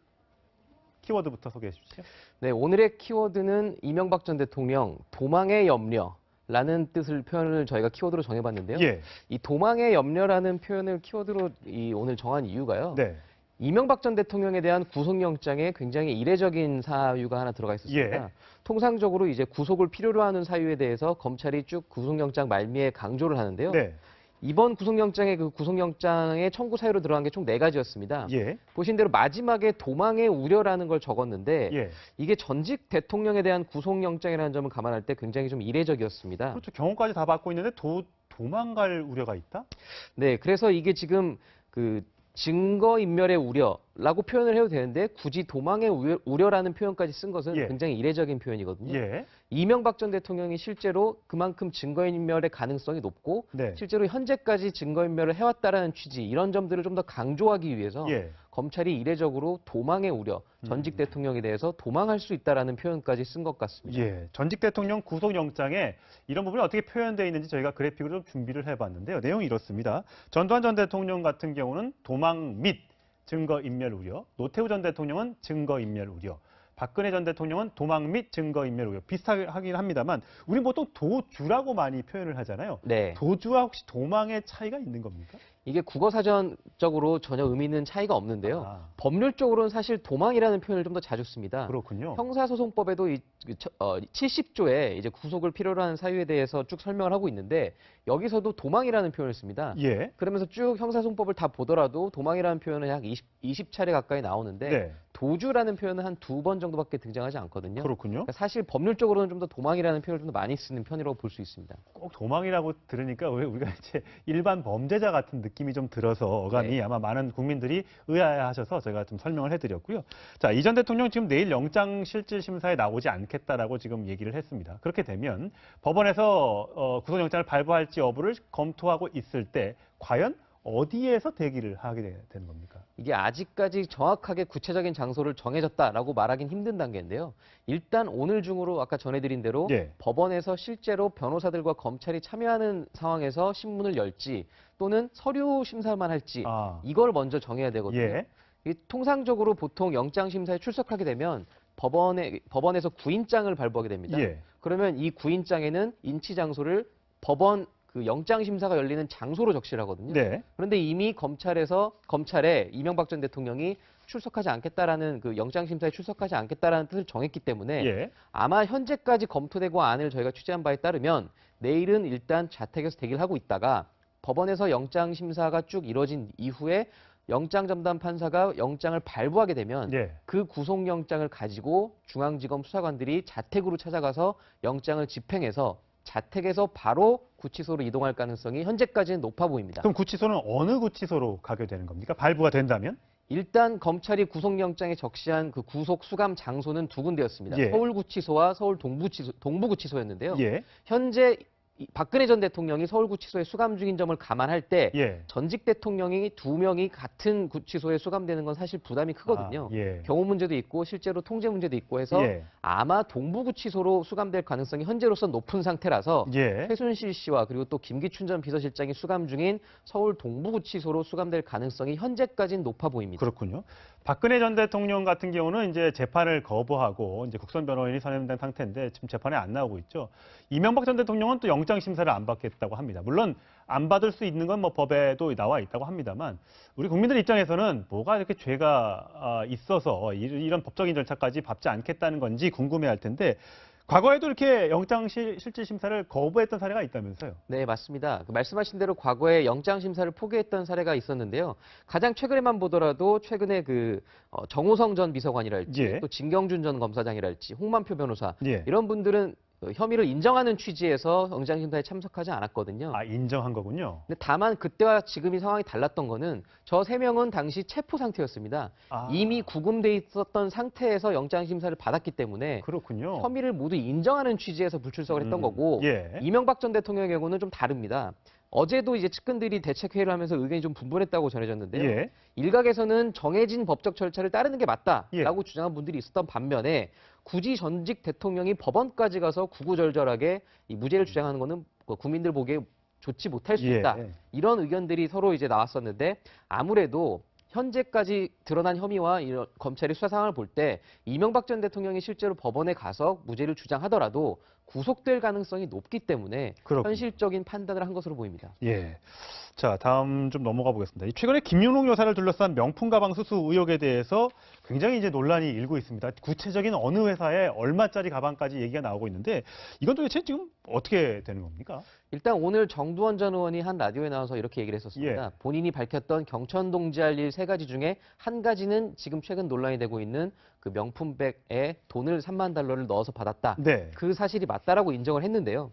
키워드부터 소개해 주시죠. 네, 오늘의 키워드는 이명박 전 대통령 도망의 염려라는 뜻을 표현을 저희가 키워드로 정해봤는데요. 예. 이 도망의 염려라는 표현을 키워드로 오늘 정한 이유가요. 네. 이명박 전 대통령에 대한 구속영장에 굉장히 이례적인 사유가 하나 들어가 있었습니다. 예. 통상적으로 이제 구속을 필요로 하는 사유에 대해서 검찰이 쭉 구속영장 말미에 강조를 하는데요. 네. 이번 구속영장의 그 구속영장의 청구 사유로 들어간 게 총 4가지였습니다. 예. 보신 대로 마지막에 도망의 우려라는 걸 적었는데 예. 이게 전직 대통령에 대한 구속영장이라는 점을 감안할 때 굉장히 좀 이례적이었습니다. 그렇죠. 경호까지 다 받고 있는데 도망갈 우려가 있다? 네, 그래서 이게 지금 그 증거인멸의 우려라고 표현을 해도 되는데 굳이 도망의 우려라는 표현까지 쓴 것은 예. 굉장히 이례적인 표현이거든요. 예. 이명박 전 대통령이 실제로 그만큼 증거인멸의 가능성이 높고 네. 실제로 현재까지 증거인멸을 해왔다라는 취지 이런 점들을 좀 더 강조하기 위해서 예. 검찰이 이례적으로 도망의 우려, 전직 대통령에 대해서 도망할 수 있다라는 표현까지 쓴 것 같습니다. 예. 전직 대통령 구속영장에 이런 부분이 어떻게 표현되어 있는지 저희가 그래픽으로 좀 준비를 해봤는데요. 내용이 이렇습니다. 전두환 전 대통령 같은 경우는 도망 및 증거인멸 우려, 노태우 전 대통령은 증거인멸 우려, 박근혜 전 대통령은 도망 및 증거인멸 우려. 비슷하게 하긴 합니다만 우리는 보통 도주라고 많이 표현을 하잖아요. 네. 도주와 혹시 도망의 차이가 있는 겁니까? 이게 국어사전적으로 전혀 의미 있는 차이가 없는데요. 아. 법률적으로는 사실 도망이라는 표현을 좀 더 자주 씁니다. 그렇군요. 형사소송법에도 70조에 이제 구속을 필요로 하는 사유에 대해서 쭉 설명을 하고 있는데 여기서도 도망이라는 표현을 씁니다. 예. 그러면서 쭉 형사소송법을 다 보더라도 도망이라는 표현은 약 20차례 가까이 나오는데 네. 도주라는 표현은 한 2번 정도밖에 등장하지 않거든요. 그렇군요. 그러니까 사실 법률적으로는 좀 더 도망이라는 표현을 좀 더 많이 쓰는 편이라고 볼 수 있습니다. 꼭 도망이라고 들으니까 왜 우리가 이제 일반 범죄자 같은 느낌이 좀 들어서 어감이 네. 아마 많은 국민들이 의아해하셔서 제가 좀 설명을 해드렸고요. 자, 이 전 대통령 지금 내일 영장 실질 심사에 나오지 않겠다라고 지금 얘기를 했습니다. 그렇게 되면 법원에서 구속영장을 발부할지 여부를 검토하고 있을 때 과연 어디에서 대기를 하게 되는 겁니까? 이게 아직까지 정확하게 구체적인 장소를 정해졌다라고 말하긴 힘든 단계인데요. 일단 오늘 중으로 아까 전해드린 대로 예. 법원에서 실제로 변호사들과 검찰이 참여하는 상황에서 신문을 열지 또는 서류 심사만 할지 이걸 먼저 정해야 되거든요. 예. 통상적으로 보통 영장 심사에 출석하게 되면 법원에서 구인장을 발부하게 됩니다. 예. 그러면 이 구인장에는 인치 장소를 법원 그 영장 심사가 열리는 장소로 적시를 하거든요. 네. 그런데 이미 검찰에 이명박 전 대통령이 출석하지 않겠다라는 그 영장 심사에 출석하지 않겠다라는 뜻을 정했기 때문에 예. 아마 현재까지 검토되고 안을 저희가 취재한 바에 따르면 내일은 일단 자택에서 대기를 하고 있다가 법원에서 영장 심사가 쭉 이뤄진 이후에 영장 전담 판사가 영장을 발부하게 되면 예. 그 구속영장을 가지고 중앙지검 수사관들이 자택으로 찾아가서 영장을 집행해서 자택에서 바로 구치소로 이동할 가능성이 현재까지는 높아 보입니다. 그럼 구치소는 어느 구치소로 가게 되는 겁니까? 발부가 된다면? 일단 검찰이 구속영장에 적시한 그 구속 수감 장소는 두 군데였습니다. 예. 서울구치소와 서울 동부구치소였는데요. 예. 현재 박근혜 전 대통령이 서울구치소에 수감 중인 점을 감안할 때 예. 전직 대통령이 두 명이 같은 구치소에 수감되는 건 사실 부담이 크거든요. 예. 경호 문제도 있고 실제로 통제 문제도 있고 해서 예. 아마 동부구치소로 수감될 가능성이 현재로서 높은 상태라서 예. 최순실 씨와 그리고 또 김기춘 전 비서실장이 수감 중인 서울 동부구치소로 수감될 가능성이 현재까지는 높아 보입니다. 그렇군요. 박근혜 전 대통령 같은 경우는 이제 재판을 거부하고 이제 국선 변호인이 선임된 상태인데 지금 재판에 안 나오고 있죠. 이명박 전 대통령은 또 영장 심사를 안 받겠다고 합니다. 물론 안 받을 수 있는 건 뭐 법에도 나와 있다고 합니다만 우리 국민들 입장에서는 뭐가 이렇게 죄가 있어서 이런 법적인 절차까지 밟지 않겠다는 건지 궁금해할 텐데 과거에도 이렇게 영장 실질 심사를 거부했던 사례가 있다면서요? 네, 맞습니다. 말씀하신 대로 과거에 영장 심사를 포기했던 사례가 있었는데요. 가장 최근에만 보더라도 최근에 정호성 전 비서관이랄지 예. 또 진경준 전 검사장이랄지 홍만표 변호사 예. 이런 분들은 혐의를 인정하는 취지에서 영장 심사에 참석하지 않았거든요. 아, 인정한 거군요. 근데 다만 그때와 지금이 상황이 달랐던 거는 저 세 명은 당시 체포 상태였습니다. 아. 이미 구금돼 있었던 상태에서 영장 심사를 받았기 때문에 그렇군요. 혐의를 모두 인정하는 취지에서 불출석을 했던 거고 예. 이명박 전 대통령의 경우는 좀 다릅니다. 어제도 이제 측근들이 대책회의를 하면서 의견이 좀 분분했다고 전해졌는데요. 예. 일각에서는 정해진 법적 절차를 따르는 게 맞다라고 예. 주장한 분들이 있었던 반면에 굳이 전직 대통령이 법원까지 가서 구구절절하게 이 무죄를 주장하는 것은 국민들 보기에 좋지 못할 수 예. 있다. 이런 의견들이 서로 이제 나왔었는데 아무래도 현재까지 드러난 혐의와 이런 검찰의 수사 상황을 볼 때 이명박 전 대통령이 실제로 법원에 가서 무죄를 주장하더라도 구속될 가능성이 높기 때문에 그렇군요. 현실적인 판단을 한 것으로 보입니다. 예. 자, 다음 좀 넘어가 보겠습니다. 최근에 김윤옥 여사를 둘러싼 명품 가방 수수 의혹에 대해서 굉장히 이제 논란이 일고 있습니다. 구체적인 어느 회사에 얼마짜리 가방까지 얘기가 나오고 있는데 이건 도대체 지금 어떻게 되는 겁니까? 일단 오늘 정두원 전 의원이 한 라디오에 나와서 이렇게 얘기를 했었습니다. 예. 본인이 밝혔던 경천동지할 일 3가지 중에 한 가지는 지금 최근 논란이 되고 있는 그 명품백에 돈을 3만 달러를 넣어서 받았다. 네. 그 사실이 맞다라고 인정을 했는데요.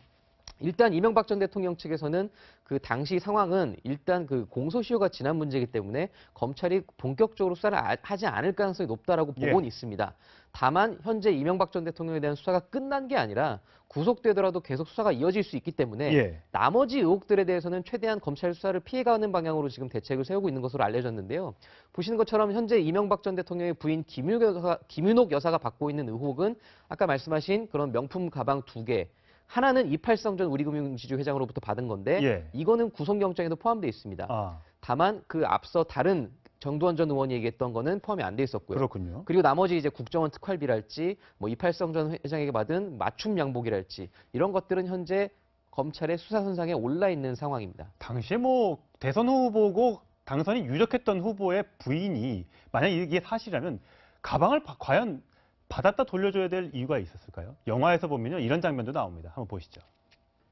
일단 이명박 전 대통령 측에서는 그 당시 상황은 일단 그 공소시효가 지난 문제이기 때문에 검찰이 본격적으로 수사를 하지 않을 가능성이 높다라고 보고는 있습니다. 다만 현재 이명박 전 대통령에 대한 수사가 끝난 게 아니라 구속되더라도 계속 수사가 이어질 수 있기 때문에 나머지 의혹들에 대해서는 최대한 검찰 수사를 피해가는 방향으로 지금 대책을 세우고 있는 것으로 알려졌는데요. 보시는 것처럼 현재 이명박 전 대통령의 부인 김윤옥 여사가 받고 있는 의혹은 아까 말씀하신 그런 명품 가방 2개, 하나는 이팔성 전 우리금융지주 회장으로부터 받은 건데 이거는 구속영장에도 포함되어 있습니다. 다만 그 앞서 다른 정두원 전 의원이 얘기했던 거는 포함이 안 돼 있었고요. 그렇군요. 그리고 나머지 이제 국정원 특활비랄지 뭐 이팔성 전 회장에게 받은 맞춤 양복이랄지 이런 것들은 현재 검찰의 수사 선상에 올라 있는 상황입니다. 당시에 뭐 대선 후보고 당선이 유력했던 후보의 부인이 만약 이게 사실이라면 가방을 과연 받았다 돌려줘야 될 이유가 있었을까요? 영화에서 보면요 이런 장면도 나옵니다. 한번 보시죠.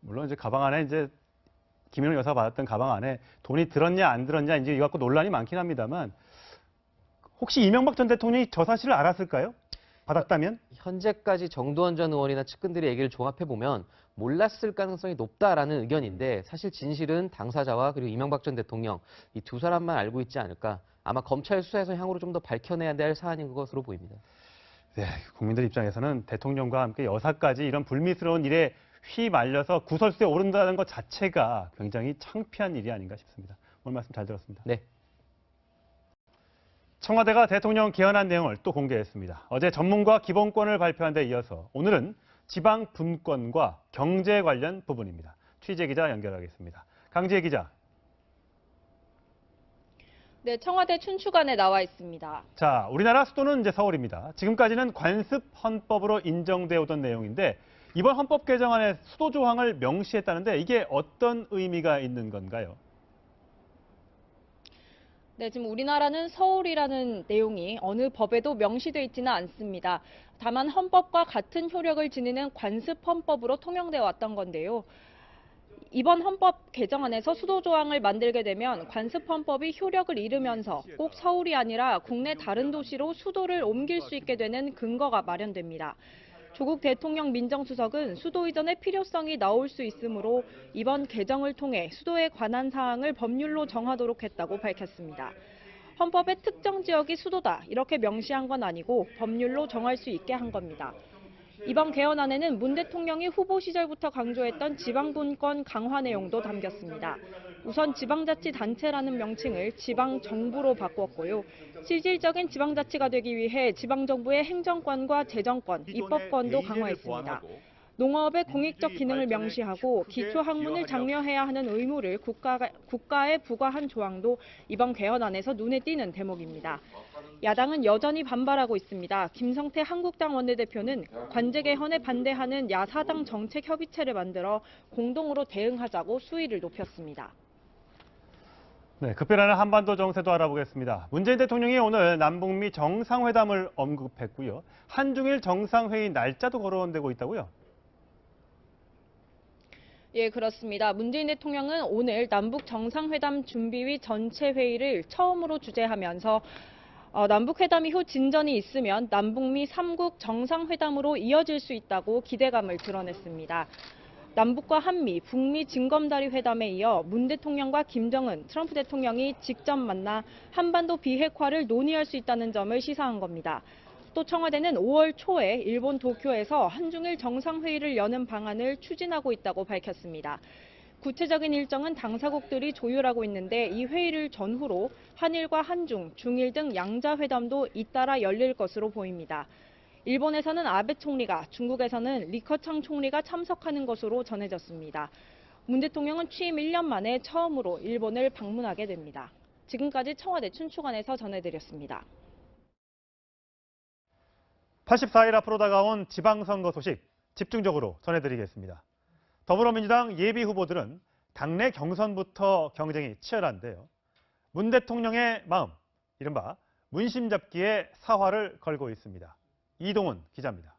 물론 이제 가방 안에 이제 김윤옥 여사가 받았던 가방 안에 돈이 들었냐 안 들었냐 이제 이거 갖고 논란이 많긴 합니다만 혹시 이명박 전 대통령이 저 사실을 알았을까요? 받았다면? 현재까지 정두원 전 의원이나 측근들의 얘기를 종합해 보면 몰랐을 가능성이 높다라는 의견인데 사실 진실은 당사자와 그리고 이명박 전 대통령 이 두 사람만 알고 있지 않을까. 아마 검찰 수사에서 향후로 좀 더 밝혀내야 될 사안인 것으로 보입니다. 네, 국민들 입장에서는 대통령과 함께 여사까지 이런 불미스러운 일에 휘말려서 구설수에 오른다는 것 자체가 굉장히 창피한 일이 아닌가 싶습니다. 오늘 말씀 잘 들었습니다. 네. 청와대가 대통령 개헌안 내용을 또 공개했습니다. 어제 전문가 기본권을 발표한 데 이어서 오늘은 지방 분권과 경제 관련 부분입니다. 취재 기자 연결하겠습니다. 강지혜 기자. 네, 청와대 춘추관에 나와 있습니다. 자, 우리나라 수도는 이제 서울입니다. 지금까지는 관습 헌법으로 인정되어 오던 내용인데 이번 헌법 개정안에 수도 조항을 명시했다는데 이게 어떤 의미가 있는 건가요? 네, 지금 우리나라는 서울이라는 내용이 어느 법에도 명시되어 있지는 않습니다. 다만 헌법과 같은 효력을 지니는 관습 헌법으로 통용되어 왔던 건데요. 이번 헌법 개정안에서 수도 조항을 만들게 되면 관습 헌법이 효력을 잃으면서 꼭 서울이 아니라 국내 다른 도시로 수도를 옮길 수 있게 되는 근거가 마련됩니다. 조국 대통령 민정수석은 수도 이전의 필요성이 나올 수 있으므로 이번 개정을 통해 수도에 관한 사항을 법률로 정하도록 했다고 밝혔습니다. 헌법의 특정 지역이 수도다 이렇게 명시한 건 아니고 법률로 정할 수 있게 한 겁니다. 이번 개헌안에는 문 대통령이 후보 시절부터 강조했던 지방분권 강화 내용도 담겼습니다. 우선 지방자치단체라는 명칭을 지방정부로 바꿨고요. 실질적인 지방자치가 되기 위해 지방정부의 행정권과 재정권, 입법권도 강화했습니다. 농업의 공익적 기능을 명시하고 기초학문을 장려해야 하는 의무를 국가에 부과한 조항도 이번 개헌안에서 눈에 띄는 대목입니다. 야당은 여전히 반발하고 있습니다. 김성태 한국당 원내대표는 관제 개헌에 반대하는 야사당 정책협의체를 만들어 공동으로 대응하자고 수위를 높였습니다. 네, 급변하는 한반도 정세도 알아보겠습니다. 문재인 대통령이 오늘 남북미 정상회담을 언급했고요. 한중일 정상회의 날짜도 거론되고 있다고요? 예, 그렇습니다. 문재인 대통령은 오늘 남북 정상회담 준비위 전체 회의를 처음으로 주재하면서 남북회담 이후 진전이 있으면 남북미 3국 정상회담으로 이어질 수 있다고 기대감을 드러냈습니다. 남북과 한미, 북미 징검다리 회담에 이어 문 대통령과 김정은, 트럼프 대통령이 직접 만나 한반도 비핵화를 논의할 수 있다는 점을 시사한 겁니다. 또 청와대는 5월 초에 일본 도쿄에서 한중일 정상회의를 여는 방안을 추진하고 있다고 밝혔습니다. 구체적인 일정은 당사국들이 조율하고 있는데 이 회의를 전후로 한일과 한중, 중일 등 양자회담도 잇따라 열릴 것으로 보입니다. 일본에서는 아베 총리가, 중국에서는 리커창 총리가 참석하는 것으로 전해졌습니다. 문 대통령은 취임 1년 만에 처음으로 일본을 방문하게 됩니다. 지금까지 청와대 춘추관에서 전해드렸습니다. 84일 앞으로 다가온 지방선거 소식 집중적으로 전해드리겠습니다. 더불어민주당 예비 후보들은 당내 경선부터 경쟁이 치열한데요. 문 대통령의 마음, 이른바 문심 잡기에 사활을 걸고 있습니다. 이동훈 기자입니다.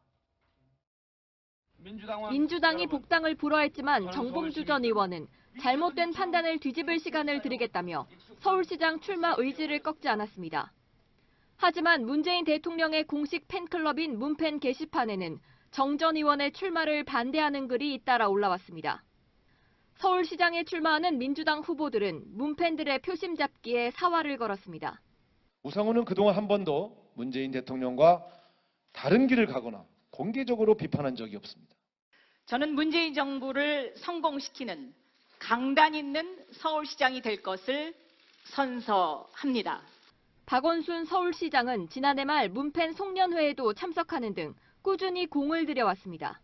민주당이 복당을 불허했지만 정봉주 전 의원은 잘못된 판단을 뒤집을 시간을 드리겠다며 서울시장 출마 의지를 꺾지 않았습니다. 하지만 문재인 대통령의 공식 팬클럽인 문팬 게시판에는 정 전 의원의 출마를 반대하는 글이 잇따라 올라왔습니다. 서울시장에 출마하는 민주당 후보들은 문팬들의 표심 잡기에 사활을 걸었습니다. 우상호는 그동안 한 번도 문재인 대통령과 다른 길을 가거나 공개적으로 비판한 적이 없습니다. 저는 문재인 정부를 성공시키는 강단 있는 서울시장이 될 것을 선서합니다. 박원순 서울시장은 지난해 말 문팬 송년회에도 참석하는 등 꾸준히 공을 들여왔습니다.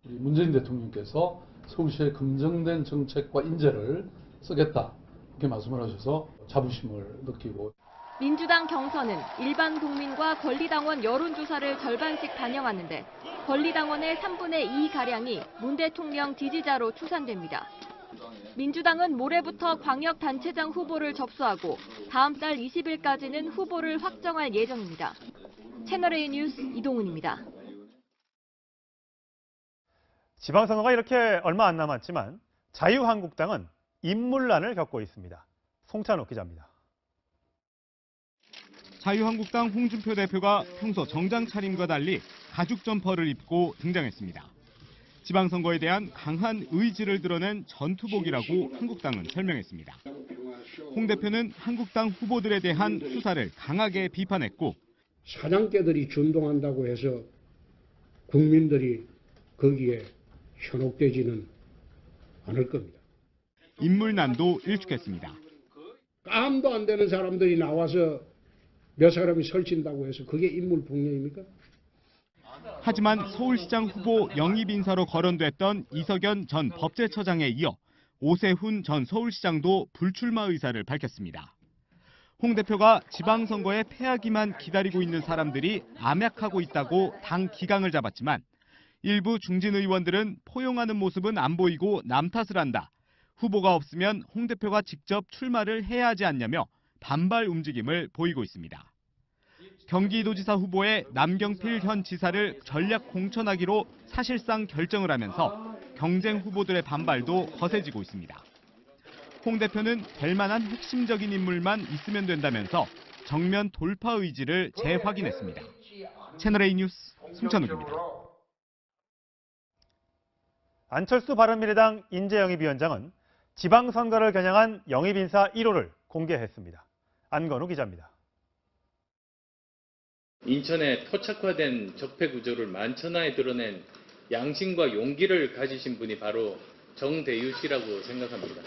문재인 대통령께서 서울시의 검증된 정책과 인재를 쓰겠다 이렇게 말씀을 하셔서 자부심을 느끼고. 민주당 경선은 일반 국민과 권리당원 여론조사를 절반씩 반영하는데 권리당원의 3분의 2가량이 문 대통령 지지자로 추산됩니다. 민주당은 모레부터 광역단체장 후보를 접수하고 다음 달 20일까지는 후보를 확정할 예정입니다. 채널A 뉴스 이동훈입니다. 지방선거가 이렇게 얼마 안 남았지만 자유한국당은 인물난을 겪고 있습니다. 송찬욱 기자입니다. 자유한국당 홍준표 대표가 평소 정장 차림과 달리 가죽 점퍼를 입고 등장했습니다. 지방선거에 대한 강한 의지를 드러낸 전투복이라고 한국당은 설명했습니다. 홍 대표는 한국당 후보들에 대한 수사를 강하게 비판했고, 사냥개들이 준동한다고 해서 국민들이 거기에 현혹되지는 않을 겁니다. 인물난도 일축했습니다. 깜도 안 되는 사람들이 나와서 몇 사람이 설친다고 해서 그게 인물폭력입니까? 하지만 서울시장 후보 영입 인사로 거론됐던 이석연 전 법제처장에 이어 오세훈 전 서울시장도 불출마 의사를 밝혔습니다. 홍 대표가 지방선거에 패하기만 기다리고 있는 사람들이 암약하고 있다고 당 기강을 잡았지만 일부 중진 의원들은 포용하는 모습은 안 보이고 남 탓을 한다. 후보가 없으면 홍 대표가 직접 출마를 해야 하지 않냐며 반발 움직임을 보이고 있습니다. 경기도지사 후보에 남경필 현 지사를 전략 공천하기로 사실상 결정을 하면서 경쟁 후보들의 반발도 거세지고 있습니다. 홍 대표는 될 만한 핵심적인 인물만 있으면 된다면서 정면 돌파 의지를 재확인했습니다. 채널A 뉴스 송찬욱입니다. 안철수 바른미래당 인재영입위원장은 지방선거를 겨냥한 영입인사 1호를 공개했습니다. 안건우 기자입니다. 인천의 토착화된 적폐 구조를 만천하에 드러낸 양심과 용기를 가지신 분이 바로 정대유 씨라고 생각합니다.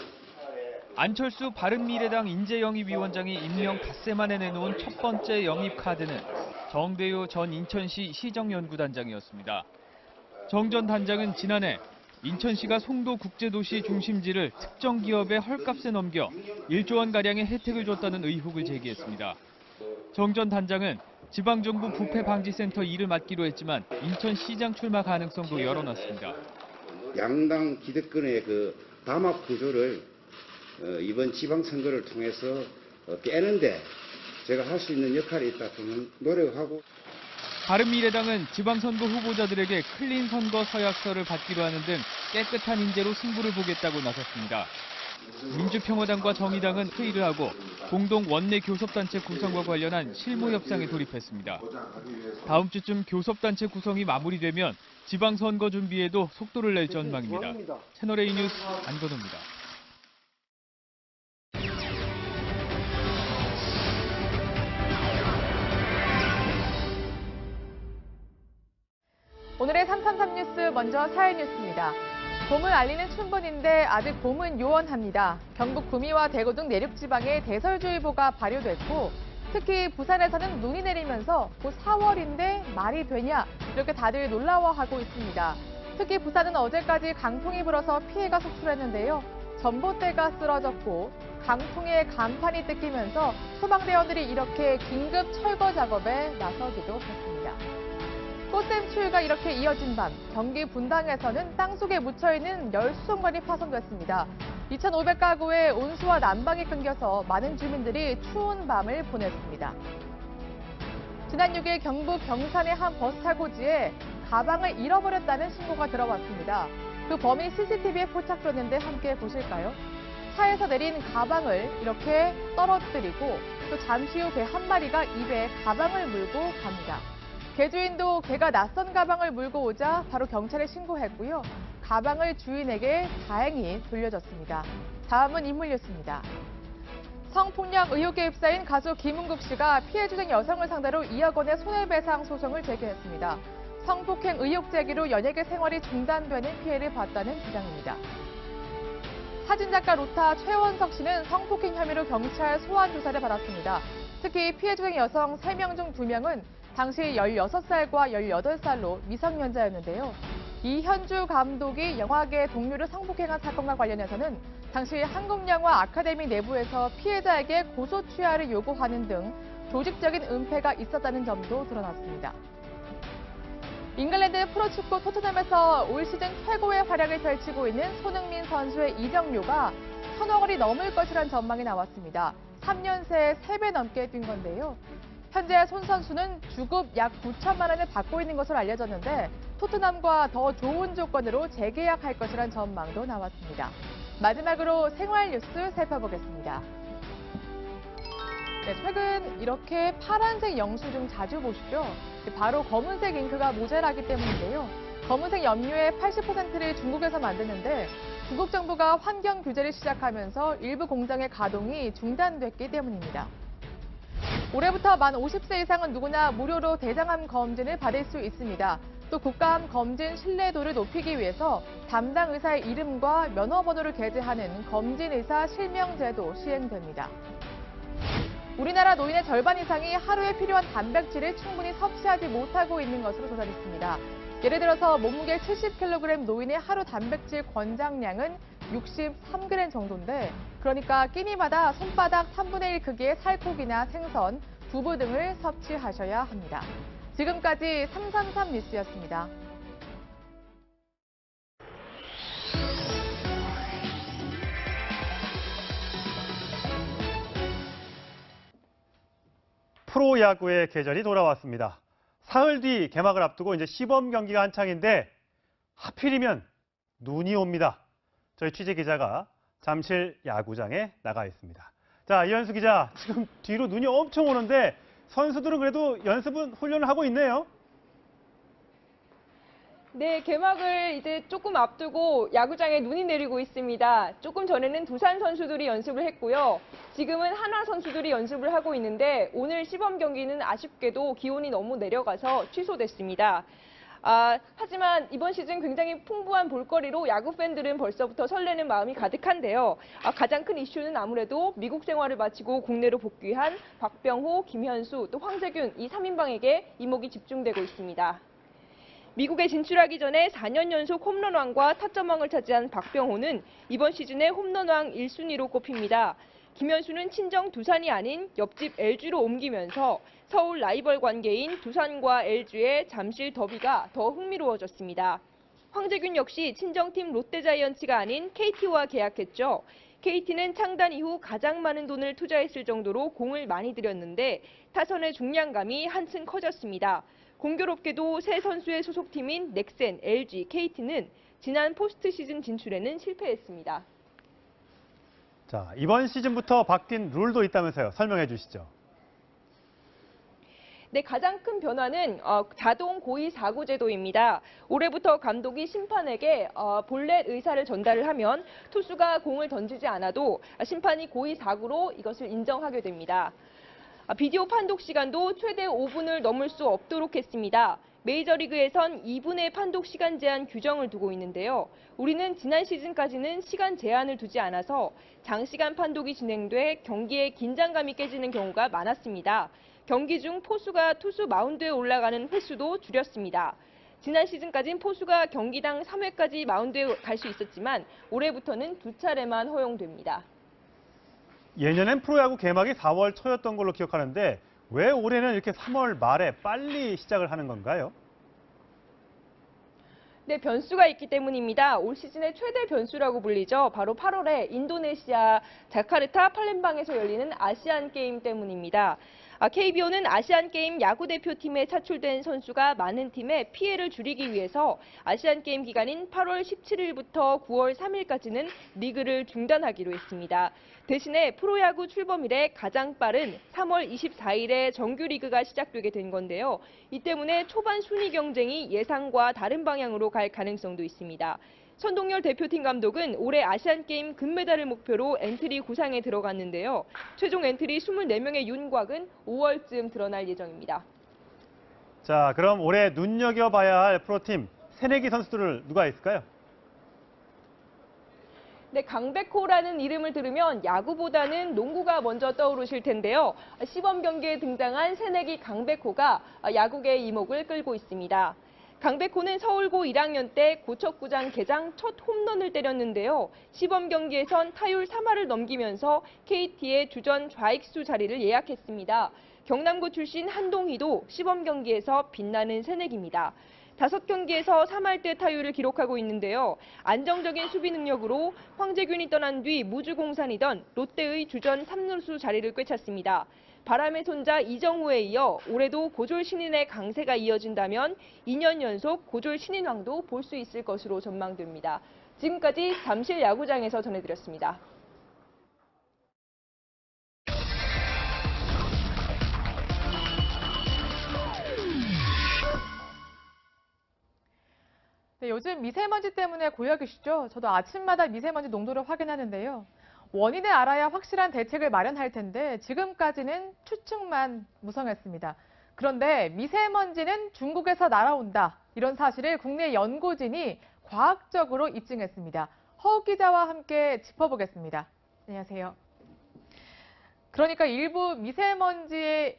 안철수 바른미래당 인재영입위원장이 임명 닷새 만에 내놓은 첫 번째 영입 카드는 정대유 전 인천시 시정연구단장이었습니다. 정 전 단장은 지난해 인천시가 송도 국제도시 중심지를 특정 기업의 헐값에 넘겨 1조 원가량의 혜택을 줬다는 의혹을 제기했습니다. 정 전 단장은 지방정부 부패방지센터 일을 맡기로 했지만 인천시장 출마 가능성도 열어놨습니다. 양당 기득권의 그 담합 구조를 이번 지방선거를 통해서 깨는데 제가 할 수 있는 역할이 있다 저는 노력하고. 바른미래당은 지방선거 후보자들에게 클린 선거 서약서를 받기로 하는 등 깨끗한 인재로 승부를 보겠다고 나섰습니다. 민주평화당과 정의당은 회의를 하고 공동 원내 교섭단체 구성과 관련한 실무 협상에 돌입했습니다. 다음 주쯤 교섭단체 구성이 마무리되면 지방선거 준비에도 속도를 낼 전망입니다. 채널A 뉴스 안건우입니다. 오늘의 333 뉴스 먼저 사회 뉴스입니다. 봄을 알리는 춘분인데 아직 봄은 요원합니다. 경북 구미와 대구 등 내륙지방에 대설주의보가 발효됐고 특히 부산에서는 눈이 내리면서 곧 4월인데 말이 되냐 이렇게 다들 놀라워하고 있습니다. 특히 부산은 어제까지 강풍이 불어서 피해가 속출했는데요. 전봇대가 쓰러졌고 강풍에 간판이 뜯기면서 소방대원들이 이렇게 긴급 철거 작업에 나서기도 했습니다. 꽃샘 추위가 이렇게 이어진 밤, 경기 분당에서는 땅속에 묻혀있는 열수송관이 파손됐습니다. 2,500가구의 온수와 난방이 끊겨서 많은 주민들이 추운 밤을 보냈습니다. 지난 6일 경북 경산의 한 버스타고지에 가방을 잃어버렸다는 신고가 들어왔습니다. 그 범인 CCTV에 포착됐는데 함께 보실까요? 차에서 내린 가방을 이렇게 떨어뜨리고 또 잠시 후 개 한 마리가 입에 가방을 물고 갑니다. 개주인도 개가 낯선 가방을 물고 오자 바로 경찰에 신고했고요. 가방을 주인에게 다행히 돌려줬습니다. 다음은 인물 뉴스입니다. 성폭력 의혹에 휩싸인 가수 김은국 씨가 피해 주된 여성을 상대로 2억 원의 손해배상 소송을 제기했습니다. 성폭행 의혹 제기로 연예계 생활이 중단되는 피해를 봤다는 주장입니다. 사진작가 로타 최원석 씨는 성폭행 혐의로 경찰 소환 조사를 받았습니다. 특히 피해 주된 여성 3명 중 2명은 당시 16살과 18살로 미성년자였는데요. 이현주 감독이 영화계 동료를 성폭행한 사건과 관련해서는 당시 한국영화 아카데미 내부에서 피해자에게 고소 취하를 요구하는 등 조직적인 은폐가 있었다는 점도 드러났습니다. 잉글랜드 프로축구 토트넘에서 올 시즌 최고의 활약을 펼치고 있는 손흥민 선수의 이적료가 1,000억 원이 넘을 것이란 전망이 나왔습니다. 3년 새에 3배 넘게 뛴 건데요. 현재 손 선수는 주급 약 9천만 원을 받고 있는 것으로 알려졌는데 토트넘과 더 좋은 조건으로 재계약할 것이란 전망도 나왔습니다. 마지막으로 생활 뉴스 살펴보겠습니다. 네, 최근 이렇게 파란색 영수증 자주 보시죠? 바로 검은색 잉크가 모자라기 때문인데요. 검은색 염료의 80%를 중국에서 만드는데 중국 정부가 환경 규제를 시작하면서 일부 공장의 가동이 중단됐기 때문입니다. 올해부터 만 50세 이상은 누구나 무료로 대장암 검진을 받을 수 있습니다. 또 국가암 검진 신뢰도를 높이기 위해서 담당 의사의 이름과 면허번호를 게재하는 검진의사 실명제도 시행됩니다. 우리나라 노인의 절반 이상이 하루에 필요한 단백질을 충분히 섭취하지 못하고 있는 것으로 조사됐습니다. 예를 들어서 몸무게 70kg 노인의 하루 단백질 권장량은 63g 정도인데 그러니까 끼니마다 손바닥 3분의 1 크기의 살코기나 생선, 두부 등을 섭취하셔야 합니다. 지금까지 333 뉴스였습니다. 프로야구의 계절이 돌아왔습니다. 사흘 뒤 개막을 앞두고 이제 시범 경기가 한창인데 하필이면 눈이 옵니다. 저희 취재 기자가 잠실 야구장에 나가 있습니다. 자, 이현수 기자, 지금 뒤로 눈이 엄청 오는데 선수들은 그래도 연습은 훈련을 하고 있네요. 네, 개막을 이제 조금 앞두고 야구장에 눈이 내리고 있습니다. 조금 전에는 두산 선수들이 연습을 했고요. 지금은 한화 선수들이 연습을 하고 있는데 오늘 시범 경기는 아쉽게도 기온이 너무 내려가서 취소됐습니다. 하지만 이번 시즌 굉장히 풍부한 볼거리로 야구 팬들은 벌써부터 설레는 마음이 가득한데요. 가장 큰 이슈는 아무래도 미국 생활을 마치고 국내로 복귀한 박병호, 김현수, 또 황재균 이 3인방에게 이목이 집중되고 있습니다. 미국에 진출하기 전에 4년 연속 홈런왕과 타점왕을 차지한 박병호는 이번 시즌의 홈런왕 1순위로 꼽힙니다. 김현수는 친정 두산이 아닌 옆집 LG로 옮기면서 서울 라이벌 관계인 두산과 LG의 잠실 더비가 더 흥미로워졌습니다. 황재균 역시 친정팀 롯데자이언츠가 아닌 KT와 계약했죠. KT는 창단 이후 가장 많은 돈을 투자했을 정도로 공을 많이 들였는데 타선의 중량감이 한층 커졌습니다. 공교롭게도 새 선수의 소속팀인 넥센, LG, KT는 지난 포스트 시즌 진출에는 실패했습니다. 자, 이번 시즌부터 바뀐 룰도 있다면서요. 설명해 주시죠. 네, 가장 큰 변화는 자동 고의 사구 제도입니다. 올해부터 감독이 심판에게 볼넷 의사를 전달을 하면 투수가 공을 던지지 않아도 심판이 고의 사구로 이것을 인정하게 됩니다. 비디오 판독 시간도 최대 5분을 넘을 수 없도록 했습니다. 메이저리그에선 2분의 판독 시간 제한 규정을 두고 있는데요. 우리는 지난 시즌까지는 시간 제한을 두지 않아서 장시간 판독이 진행돼 경기에 긴장감이 깨지는 경우가 많았습니다. 경기 중 포수가 투수 마운드에 올라가는 횟수도 줄였습니다. 지난 시즌까지는 포수가 경기당 3회까지 마운드에 갈 수 있었지만 올해부터는 2차례만 허용됩니다. 예년엔 프로야구 개막이 4월 초였던 걸로 기억하는데 왜 올해는 이렇게 3월 말에 빨리 시작을 하는 건가요? 네, 변수가 있기 때문입니다. 올 시즌의 최대 변수라고 불리죠. 바로 8월에 인도네시아 자카르타 팔렘방에서 열리는 아시안 게임 때문입니다. KBO는 아시안게임 야구대표팀에 차출된 선수가 많은 팀에 피해를 줄이기 위해서 아시안게임 기간인 8월 17일부터 9월 3일까지는 리그를 중단하기로 했습니다. 대신에 프로야구 출범 이래 가장 빠른 3월 24일에 정규리그가 시작되게 된 건데요. 이 때문에 초반 순위 경쟁이 예상과 다른 방향으로 갈 가능성도 있습니다. 선동열 대표팀 감독은 올해 아시안게임 금메달을 목표로 엔트리 구상에 들어갔는데요. 최종 엔트리 24명의 윤곽은 5월쯤 드러날 예정입니다. 자, 그럼 올해 눈여겨봐야 할 프로팀 새내기 선수들을 누가 있을까요? 네, 강백호라는 이름을 들으면 야구보다는 농구가 먼저 떠오르실 텐데요. 시범 경기에 등장한 새내기 강백호가 야구계의 이목을 끌고 있습니다. 강백호는 서울고 1학년 때 고척구장 개장 첫 홈런을 때렸는데요. 시범 경기에선 타율 3할을 넘기면서 KT의 주전 좌익수 자리를 예약했습니다. 경남고 출신 한동희도 시범 경기에서 빛나는 새내기입니다. 5경기에서 3할대 타율을 기록하고 있는데요. 안정적인 수비 능력으로 황재균이 떠난 뒤 무주공산이던 롯데의 주전 3루수 자리를 꿰찼습니다. 바람의 손자 이정우에 이어 올해도 고졸 신인의 강세가 이어진다면 2년 연속 고졸 신인왕도 볼 수 있을 것으로 전망됩니다. 지금까지 잠실 야구장에서 전해드렸습니다. 네, 요즘 미세먼지 때문에 고여 계시죠? 저도 아침마다 미세먼지 농도를 확인하는데요. 원인을 알아야 확실한 대책을 마련할 텐데 지금까지는 추측만 무성했습니다. 그런데 미세먼지는 중국에서 날아온다. 이런 사실을 국내 연구진이 과학적으로 입증했습니다. 허 기자와 함께 짚어보겠습니다. 안녕하세요. 그러니까 일부 미세먼지는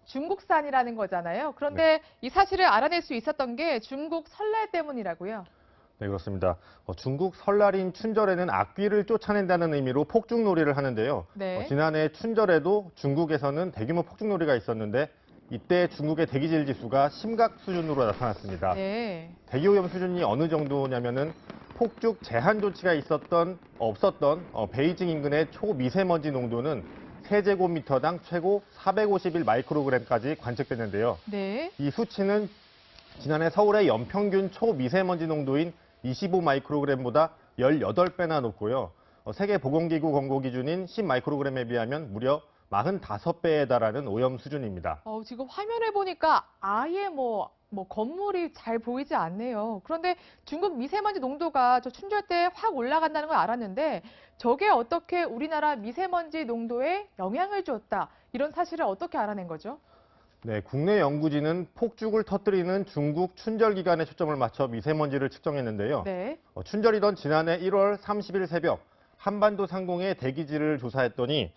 중국산이라는 거잖아요. 그런데 이 사실을 알아낼 수 있었던 게 중국 설날 때문이라고요. 네, 그렇습니다. 중국 설날인 춘절에는 악귀를 쫓아낸다는 의미로 폭죽놀이를 하는데요. 네. 지난해 춘절에도 중국에서는 대규모 폭죽놀이가 있었는데 이때 중국의 대기질 지수가 심각 수준으로 나타났습니다. 네. 대기오염 수준이 어느 정도냐면은 폭죽 제한 조치가 없었던 베이징 인근의 초미세먼지 농도는 세제곱미터당 최고 451 마이크로그램까지 관측됐는데요. 네. 이 수치는 지난해 서울의 연평균 초미세먼지 농도인 25 마이크로그램보다 18배나 높고요. 세계보건기구 권고 기준인 10 마이크로그램에 비하면 무려 45배에 달하는 오염 수준입니다. 지금 화면을 보니까 아예 뭐 건물이 잘 보이지 않네요. 그런데 중국 미세먼지 농도가 저 춘절때 확 올라간다는 걸 알았는데 저게 어떻게 우리나라 미세먼지 농도에 영향을 줬다. 이런 사실을 어떻게 알아낸 거죠? 네, 국내 연구진은 폭죽을 터뜨리는 중국 춘절 기간에 초점을 맞춰 미세먼지를 측정했는데요. 네. 춘절이던 지난해 1월 30일 새벽 한반도 상공의 대기질을 조사했더니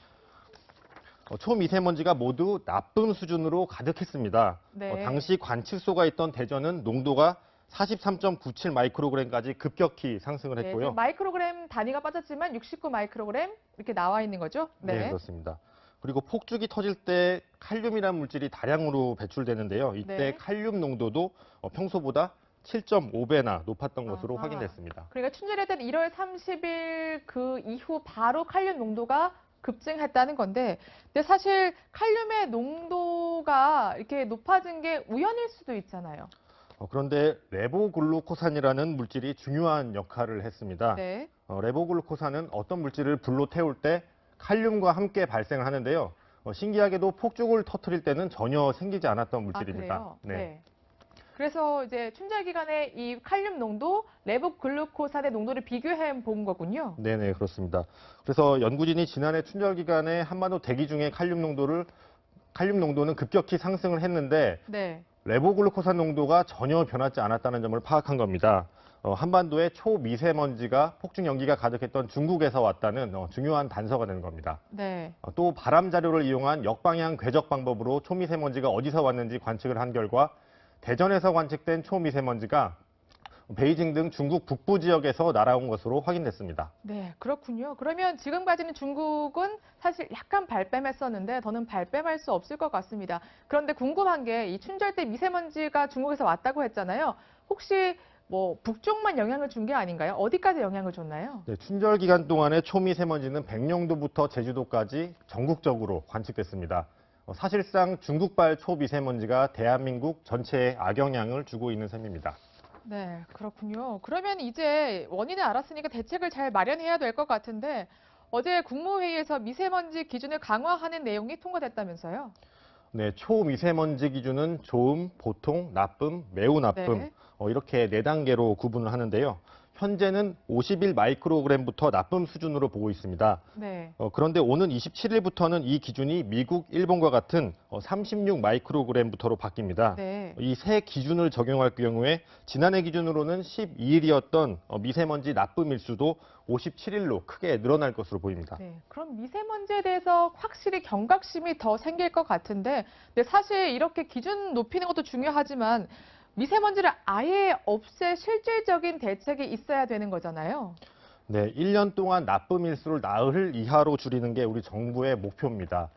초미세먼지가 모두 나쁨 수준으로 가득했습니다. 네. 당시 관측소가 있던 대전은 농도가 43.97 마이크로그램까지 급격히 상승을 했고요. 네, 마이크로그램 단위가 빠졌지만 69 마이크로그램 이렇게 나와 있는 거죠? 네, 그렇습니다. 그리고 폭죽이 터질 때 칼륨이라는 물질이 다량으로 배출되는데요. 이때 네. 칼륨 농도도 평소보다 7.5배나 높았던 것으로 아하. 확인됐습니다. 그러니까 춘절했던 1월 30일 그 이후 바로 칼륨 농도가 급증했다는 건데, 근데 사실 칼륨의 농도가 이렇게 높아진 게 우연일 수도 있잖아요. 그런데 레보글루코산이라는 물질이 중요한 역할을 했습니다. 네. 레보글루코산은 어떤 물질을 불로 태울 때 칼륨과 함께 발생을 하는데요. 신기하게도 폭죽을 터뜨릴 때는 전혀 생기지 않았던 물질입니다. 그래요? 네. 그래서 이제 춘절 기간에 이 칼륨 농도, 레보글루코산의 농도를 비교해 본 거군요. 네네, 그렇습니다. 그래서 연구진이 지난해 춘절 기간에 한반도 대기 중에 칼륨 농도는 급격히 상승을 했는데 네. 레보글루코산 농도가 전혀 변하지 않았다는 점을 파악한 겁니다. 한반도에 초미세먼지가 폭죽 연기가 가득했던 중국에서 왔다는 중요한 단서가 되는 겁니다. 네. 또 바람 자료를 이용한 역방향 궤적 방법으로 초미세먼지가 어디서 왔는지 관측을 한 결과 대전에서 관측된 초미세먼지가 베이징 등 중국 북부 지역에서 날아온 것으로 확인됐습니다. 네, 그렇군요. 그러면 지금까지는 중국은 사실 약간 발뺌했었는데 더는 발뺌할 수 없을 것 같습니다. 그런데 궁금한 게 이 춘절 때 미세먼지가 중국에서 왔다고 했잖아요. 혹시 뭐 북쪽만 영향을 준 게 아닌가요? 어디까지 영향을 줬나요? 네, 춘절 기간 동안에 초미세먼지는 백령도부터 제주도까지 전국적으로 관측됐습니다. 사실상 중국발 초미세먼지가 대한민국 전체에 악영향을 주고 있는 셈입니다. 네, 그렇군요. 그러면 이제 원인을 알았으니까 대책을 잘 마련해야 될 것 같은데 어제 국무회의에서 미세먼지 기준을 강화하는 내용이 통과됐다면서요? 네, 초미세먼지 기준은 좋음, 보통, 나쁨, 매우 나쁨 네. 이렇게 4단계로 구분을 하는데요. 현재는 51 마이크로그램부터 나쁨 수준으로 보고 있습니다. 네. 그런데 오는 27일부터는 이 기준이 미국, 일본과 같은 36 마이크로그램부터로 바뀝니다. 네. 이 새 기준을 적용할 경우에 지난해 기준으로는 12일이었던 미세먼지 나쁨 일수도 57일로 크게 늘어날 것으로 보입니다. 네, 그럼 미세먼지에 대해서 확실히 경각심이 더 생길 것 같은데, 근데 사실 이렇게 기준 높이는 것도 중요하지만 미세먼지를 아예 없앨 실질적인 대책이 있어야 되는 거잖아요. 네, 1년 동안 나쁨 일수를 나흘 이하로 줄이는 게 우리 정부의 목표입니다.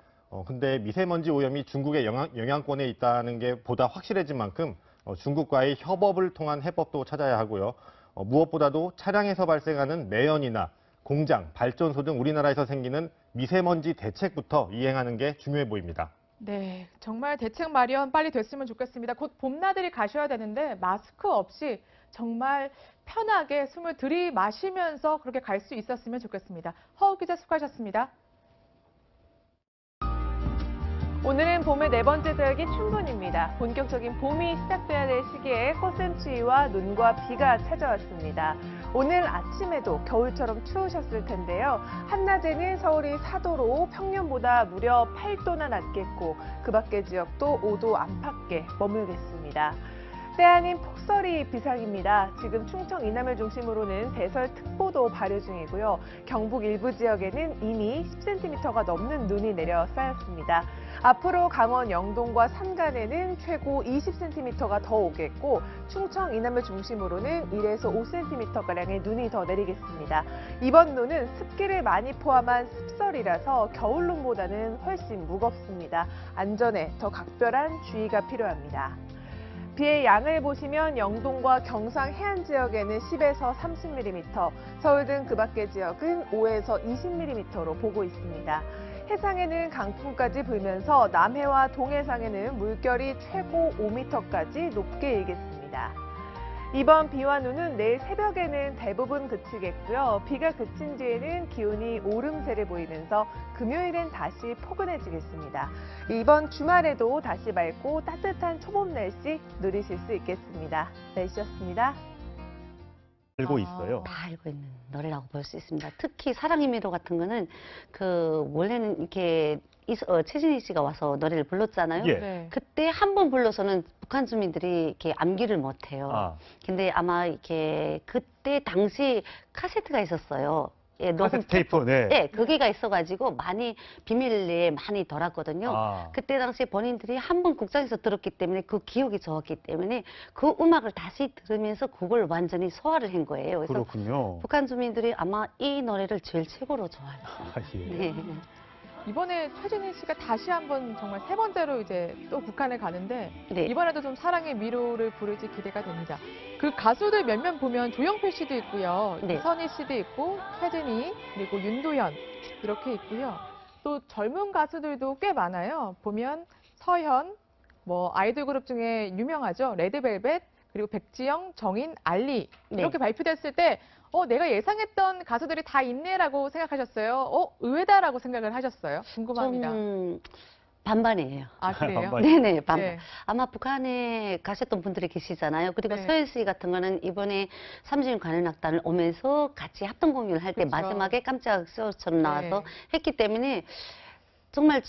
근데 미세먼지 오염이 중국의 영향권에 있다는 게 보다 확실해진 만큼 중국과의 협업을 통한 해법도 찾아야 하고요. 무엇보다도 차량에서 발생하는 매연이나 공장, 발전소 등 우리나라에서 생기는 미세먼지 대책부터 이행하는 게 중요해 보입니다. 네, 정말 대책 마련 빨리 됐으면 좋겠습니다. 곧 봄나들이 가셔야 되는데 마스크 없이 정말 편하게 숨을 들이마시면서 그렇게 갈 수 있었으면 좋겠습니다. 허우 기자 수고하셨습니다. 오늘은 봄의 네 번째 대역이 춘분입니다. 본격적인 봄이 시작돼야 될 시기에 꽃샘추위와 눈과 비가 찾아왔습니다. 오늘 아침에도 겨울처럼 추우셨을 텐데요. 한낮에는 서울이 4도로 평년보다 무려 8도나 낮겠고 그 밖의 지역도 5도 안팎에 머물겠습니다. 때 아닌 폭설이 비상입니다. 지금 충청 이남을 중심으로는 대설특보도 발효 중이고요. 경북 일부 지역에는 이미 10cm가 넘는 눈이 내려 쌓였습니다. 앞으로 강원 영동과 산간에는 최고 20cm가 더 오겠고 충청 이남을 중심으로는 1에서 5cm가량의 눈이 더 내리겠습니다. 이번 눈은 습기를 많이 포함한 습설이라서 겨울눈보다는 훨씬 무겁습니다. 안전에 더 각별한 주의가 필요합니다. 비의 양을 보시면 영동과 경상 해안 지역에는 10에서 30mm, 서울 등 그 밖의 지역은 5에서 20mm로 보고 있습니다. 해상에는 강풍까지 불면서 남해와 동해상에는 물결이 최고 5m까지 높게 일겠습니다. 이번 비와 눈은 내일 새벽에는 대부분 그치겠고요. 비가 그친 뒤에는 기온이 오름세를 보이면서 금요일엔 다시 포근해지겠습니다. 이번 주말에도 다시 맑고 따뜻한 초봄 날씨 누리실 수 있겠습니다. 날씨였습니다. 알고 있어요. 다 알고 있는 노래라고 볼 수 있습니다. 특히 사랑의 미로 같은 거는 원래는 이렇게 최진희 씨가 와서 노래를 불렀잖아요. 예. 네. 그때 한 번 불러서는 북한 주민들이 이렇게 암기를 못해요. 근데 아마 이렇게 그때 당시 카세트가 있었어요. 예, 카세트 테이프, 네. 예, 거기가 있어가지고 많이 비밀리에 많이 돌았거든요. 그때 당시에 본인들이 한 번 국장에서 들었기 때문에 그 기억이 좋았기 때문에 그 음악을 다시 들으면서 그걸 완전히 소화를 한 거예요. 그래서 그렇군요. 북한 주민들이 아마 이 노래를 제일 최고로 좋아했어요. 예. 네. 이번에 최진희 씨가 다시 한번 정말 세 번째로 이제 또 북한에 가는데 이번에도 좀 사랑의 미로를 부를지 기대가 됩니다. 그 가수들 몇몇 보면 조영필 씨도 있고요. 이선희 씨도 있고 최진희 그리고 윤도현 이렇게 있고요. 또 젊은 가수들도 꽤 많아요. 보면 서현, 뭐 아이돌 그룹 중에 유명하죠. 레드벨벳 그리고 백지영, 정인, 알리 이렇게 발표됐을 때 내가 예상했던 가수들이 다 있네라고 생각하셨어요? 의외다라고 생각을 하셨어요? 궁금합니다. 좀 반반이에요. 아, 그래요? 네네, 반반. 네. 아마 북한에 가셨던 분들이 계시잖아요. 그리고 네. 서현 씨 같은 거는 이번에 30인 관현악단을 오면서 같이 합동 공연을 할 때 그렇죠. 마지막에 깜짝 쇼처럼 나와서 네. 했기 때문에 정말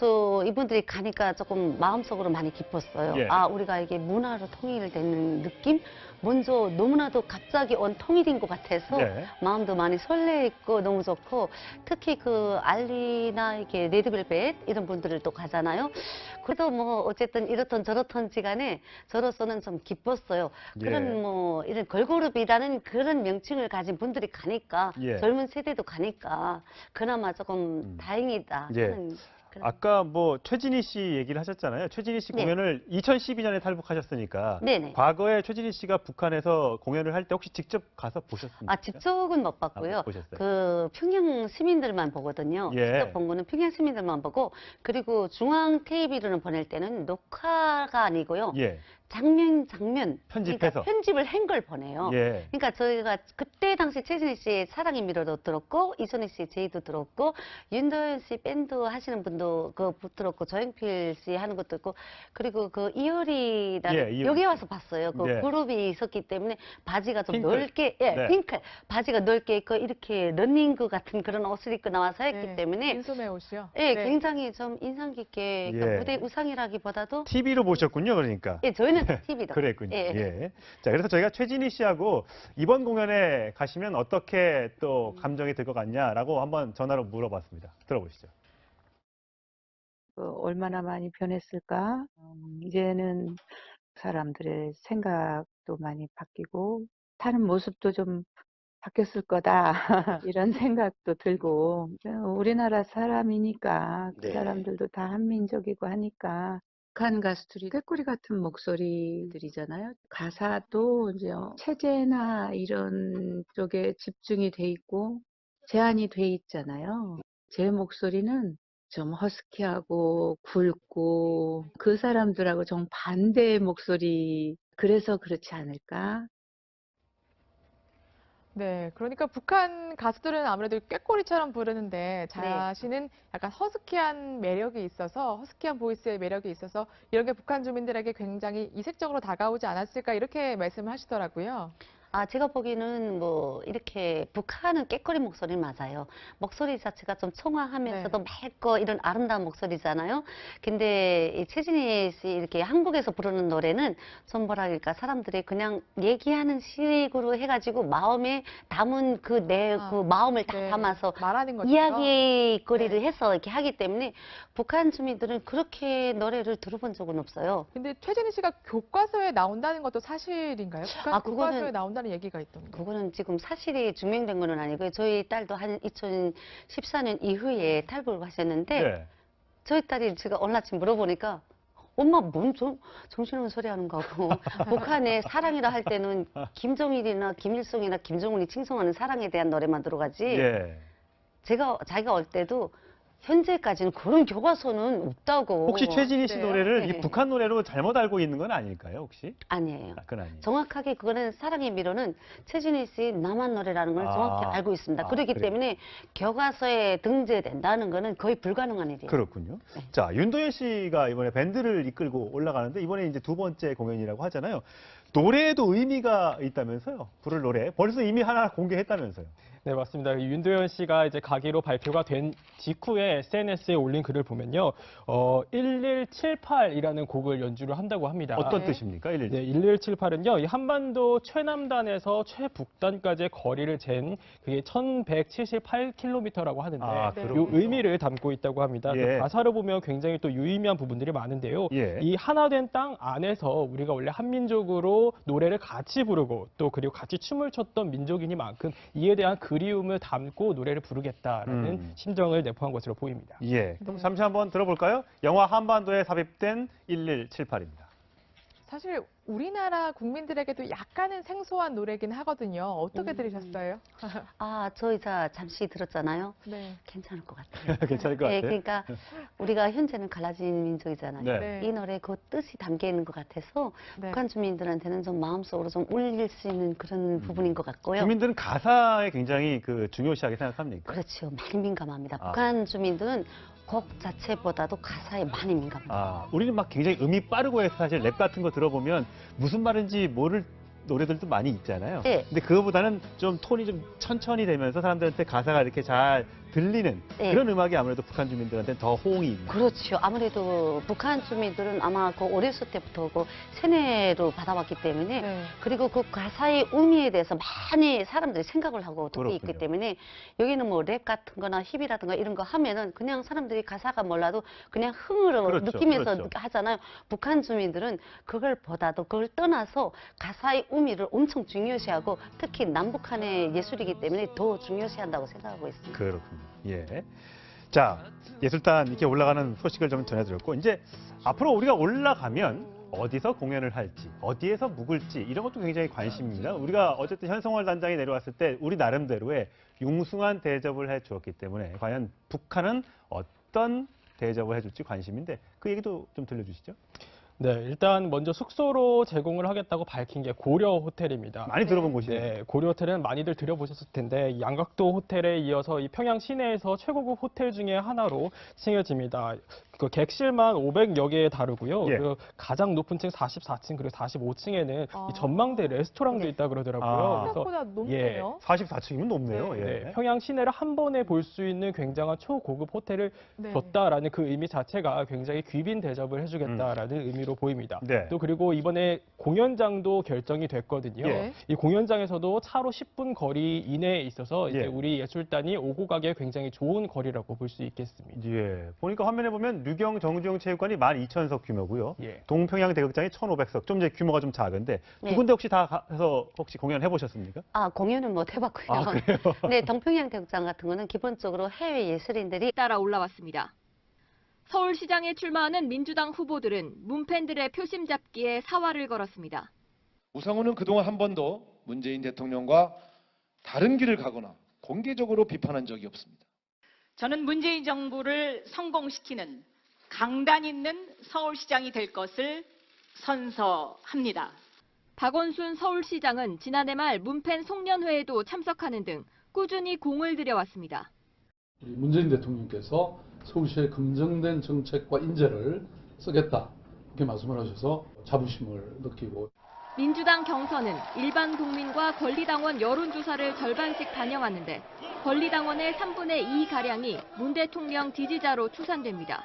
이분들이 가니까 조금 마음속으로 많이 기뻤어요. 예. 우리가 이게 문화로 통일되는 느낌? 먼저 너무나도 갑자기 온 통일인 것 같아서 마음도 많이 설레있고 너무 좋고 특히 알리나 이렇게 레드벨벳 이런 분들을 또 가잖아요. 그래도 뭐 어쨌든 이렇든 저렇든지 간에 저로서는 좀 기뻤어요. 그런 이런 걸그룹이라는 그런 명칭을 가진 분들이 가니까 젊은 세대도 가니까 그나마 조금 다행이다. 하는 아까 최진희 씨 얘기를 하셨잖아요. 최진희 씨 공연을 2012년에 탈북하셨으니까 과거에 최진희 씨가 북한에서 공연을 할 때 혹시 직접 가서 보셨습니까? 직접은 못 봤고요. 못 보셨어요? 평양 시민들만 보거든요. 직접 본 거는 평양 시민들만 보고 그리고 중앙 TV로는 보낼 때는 녹화가 아니고요. 장면 편집해서 그러니까 편집을 한 걸 보내요. 그러니까 저희가 그때 당시 최진희 씨의 사랑의 미로도 들었고 이선희 씨의 제이도 들었고 윤도현 씨 밴드 하시는 분도 들었고 조영필 씨 하는 것도 있고 그리고 이효리라는 여기 와서 봤어요. 그룹이 있었기 때문에 바지가 좀 핑클. 넓게 핑클 바지가 넓게 있고 이렇게 러닝구 같은 그런 옷을 입고 나와서 했기 때문에 인소매 옷이요. 굉장히 좀 인상 깊게 그러니까 무대 우상이라기보다도 TV로 보셨군요, 그러니까. 저희는 TV도. 그랬군요. 자, 그래서 저희가 최진희 씨하고 이번 공연에 가시면 어떻게 또 감정이 들 것 같냐라고 한번 전화로 물어봤습니다. 들어보시죠. 얼마나 많이 변했을까? 이제는 사람들의 생각도 많이 바뀌고 사는 모습도 좀 바뀌었을 거다 이런 생각도 들고 우리나라 사람이니까 그 사람들도 다 한민족이고 하니까 북한 가수들이 꾀꼬리 같은 목소리들이잖아요. 가사도 이제 체제나 이런 쪽에 집중이 돼 있고 제한이 돼 있잖아요. 제 목소리는 좀 허스키하고 굵고 그 사람들하고 정반대의 목소리 그래서 그렇지 않을까? 네, 그러니까 북한 가수들은 아무래도 꾀꼬리처럼 부르는데 자신은 약간 허스키한 매력이 있어서 허스키한 보이스의 매력이 있어서 이런 게 북한 주민들에게 굉장히 이색적으로 다가오지 않았을까 이렇게 말씀을 하시더라고요. 제가 보기에는 이렇게 북한은 꾀꼬리 목소리 맞아요. 목소리 자체가 좀 청아하면서도 맑고 이런 아름다운 목소리잖아요. 근데 이 최진희 씨 이렇게 한국에서 부르는 노래는 좀 뭐랄까 사람들이 그냥 얘기하는 식으로 해가지고 마음에 담은 그 마음을 다 담아서 말하는 것처럼. 이야기거리를 해서 이렇게 하기 때문에 북한 주민들은 그렇게 노래를 들어본 적은 없어요. 근데 최진희 씨가 교과서에 나온다는 것도 사실인가요? 북한 교과서에 그거는 나온다는 얘기가 있던데. 그거는 지금 사실이 증명된 거는 아니고요. 저희 딸도 한 2014년 이후에 탈북을 하셨는데 저희 딸이 제가 오늘 아침 물어보니까 엄마 뭔 정신없는 소리 하는 거고 북한에 사랑이라 할 때는 김정일이나 김일성이나 김정은이 칭송하는 사랑에 대한 노래만 들어가지 자기가 올 때도 현재까지는 그런 교과서는 없다고. 혹시 최진희 씨 네. 노래를 이 네. 북한 노래로 잘못 알고 있는 건 아닐까요, 혹시? 아니에요. 그건 아니에요. 정확하게 그거는 사랑의 미로는 최진희 씨 남한 노래라는 걸 정확히 알고 있습니다. 그렇기 그래요? 때문에 교과서에 등재된다는 거는 거의 불가능한 일이에요. 그렇군요. 네. 자, 윤도현 씨가 이번에 밴드를 이끌고 올라가는데 이번에 이제 두 번째 공연이라고 하잖아요. 노래에도 의미가 있다면서요? 부를 노래. 벌써 이미 하나 공개했다면서요? 네, 맞습니다. 윤도현 씨가 이제 가기로 발표가 된 직후에 SNS에 올린 글을 보면요. 1178이라는 곡을 연주를 한다고 합니다. 어떤 뜻입니까? 1178. 네, 1178은요. 이 한반도 최남단에서 최북단까지의 거리를 잰 그게 1178km라고 하는데 이 의미를 담고 있다고 합니다. 예. 그 가사를 보면 굉장히 또 유의미한 부분들이 많은데요. 예. 이 하나된 땅 안에서 우리가 원래 한민족으로 노래를 같이 부르고 또 그리고 같이 춤을 췄던 민족이니만큼 이에 대한 그리움을 담고 노래를 부르겠다라는 심정을 내포한 것으로 보입니다. 예. 그럼 잠시 한번 들어볼까요? 영화 한반도에 삽입된 1178입니다. 사실 우리나라 국민들에게도 약간은 생소한 노래긴 하거든요. 어떻게 들으셨어요? 아, 저 이제 잠시 들었잖아요. 네. 괜찮을 것 같아요. 괜찮을 것 같아요? 그러니까 우리가 현재는 갈라진 민족이잖아요. 네. 이 노래 그 뜻이 담겨 있는 것 같아서 네. 북한 주민들한테는 좀 마음속으로 좀 울릴 수 있는 그런 부분인 것 같고요. 주민들은 가사에 굉장히 중요시하게 생각합니까? 그렇죠. 많이 민감합니다. 아. 북한 주민들은 곡 자체보다도 가사에 많이 민감합니다. 우리는 막 굉장히 음이 빠르고 해서 사실 랩 같은 거 들어보면 무슨 말인지 모를 노래들도 많이 있잖아요. 네. 근데 그거보다는 좀 톤이 좀 천천히 되면서 사람들한테 가사가 이렇게 잘 들리는 네. 그런 음악이 아무래도 북한 주민들한테는 더 호응이 있는. 그렇죠. 아무래도 북한 주민들은 아마 그 어렸을 때부터 그 세뇌로 받아왔기 때문에 그리고 그 가사의 의미에 대해서 많이 사람들이 생각을 하고 듣고 있기 그렇군요. 때문에 여기는 뭐 랩 같은 거나 힙이라든가 이런 거 하면은 그냥 사람들이 가사가 몰라도 그냥 흥으로 그렇죠. 느끼면서 그렇죠. 하잖아요. 북한 주민들은 그걸 보다도 그걸 떠나서 가사의 의미를 엄청 중요시하고 특히 남북한의 예술이기 때문에 더 중요시한다고 생각하고 있습니다. 그렇군요. 예. 자, 예술단 이렇게 올라가는 소식을 좀 전해드렸고 이제 앞으로 우리가 올라가면 어디서 공연을 할지, 어디에서 묵을지 이런 것도 굉장히 관심입니다. 우리가 어쨌든 현성월 단장이 내려왔을 때 우리 나름대로의 융숭한 대접을 해주었기 때문에 과연 북한은 어떤 대접을 해줄지 관심인데 그 얘기도 좀 들려주시죠. 네, 일단 먼저 숙소로 제공을 하겠다고 밝힌 게 고려 호텔입니다. 많이 들어본 곳이네요. 네, 고려 호텔은 많이들 들여보셨을 텐데 이 양각도 호텔에 이어서 이 평양 시내에서 최고급 호텔 중에 하나로 칭해집니다. 그 객실만 500여 개에 다르고요. 예. 그리고 가장 높은 층 44층 그리고 45층에는 이 전망대 레스토랑도 있다 그러더라고요. 생각보다 높네요. 44층이면 높네요. 네, 예. 네, 평양 시내를 한 번에 볼 수 있는 굉장한 초고급 호텔을 네. 줬다라는 그 의미 자체가 굉장히 귀빈 대접을 해주겠다라는 의미로 보입니다. 네. 또 그리고 이번에 공연장도 결정이 됐거든요. 예. 이 공연장에서도 차로 10분 거리 이내에 있어서 이제 예. 우리 예술단이 오고 가기에 굉장히 좋은 거리라고 볼 수 있겠습니다. 예. 보니까 화면에 보면 류경 정주영 체육관이 12,000석 규모고요. 예. 동평양 대극장이 1,500석. 좀 이제 규모가 좀 작은데 두 네. 군데 혹시 다 가서 혹시 공연해 보셨습니까? 아, 공연은 못 해봤고요. 아, 그래요? 네, 동평양 대극장 같은 거는 기본적으로 해외 예술인들이 따라 올라왔습니다. 서울시장에 출마하는 민주당 후보들은 문팬들의 표심 잡기에 사활을 걸었습니다. 우상호는 그동안 한 번도 문재인 대통령과 다른 길을 가거나 공개적으로 비판한 적이 없습니다. 저는 문재인 정부를 성공시키는 강단 있는 서울시장이 될 것을 선서합니다. 박원순 서울시장은 지난해 말 문팬 송년회에도 참석하는 등 꾸준히 공을 들여왔습니다. 우리 문재인 대통령께서 서울시의 긍정된 정책과 인재를 쓰겠다 이렇게 말씀을 하셔서 자부심을 느끼고 민주당 경선은 일반 국민과 권리당원 여론조사를 절반씩 반영하는데 권리당원의 3분의 2가량이 문 대통령 지지자로 추산됩니다.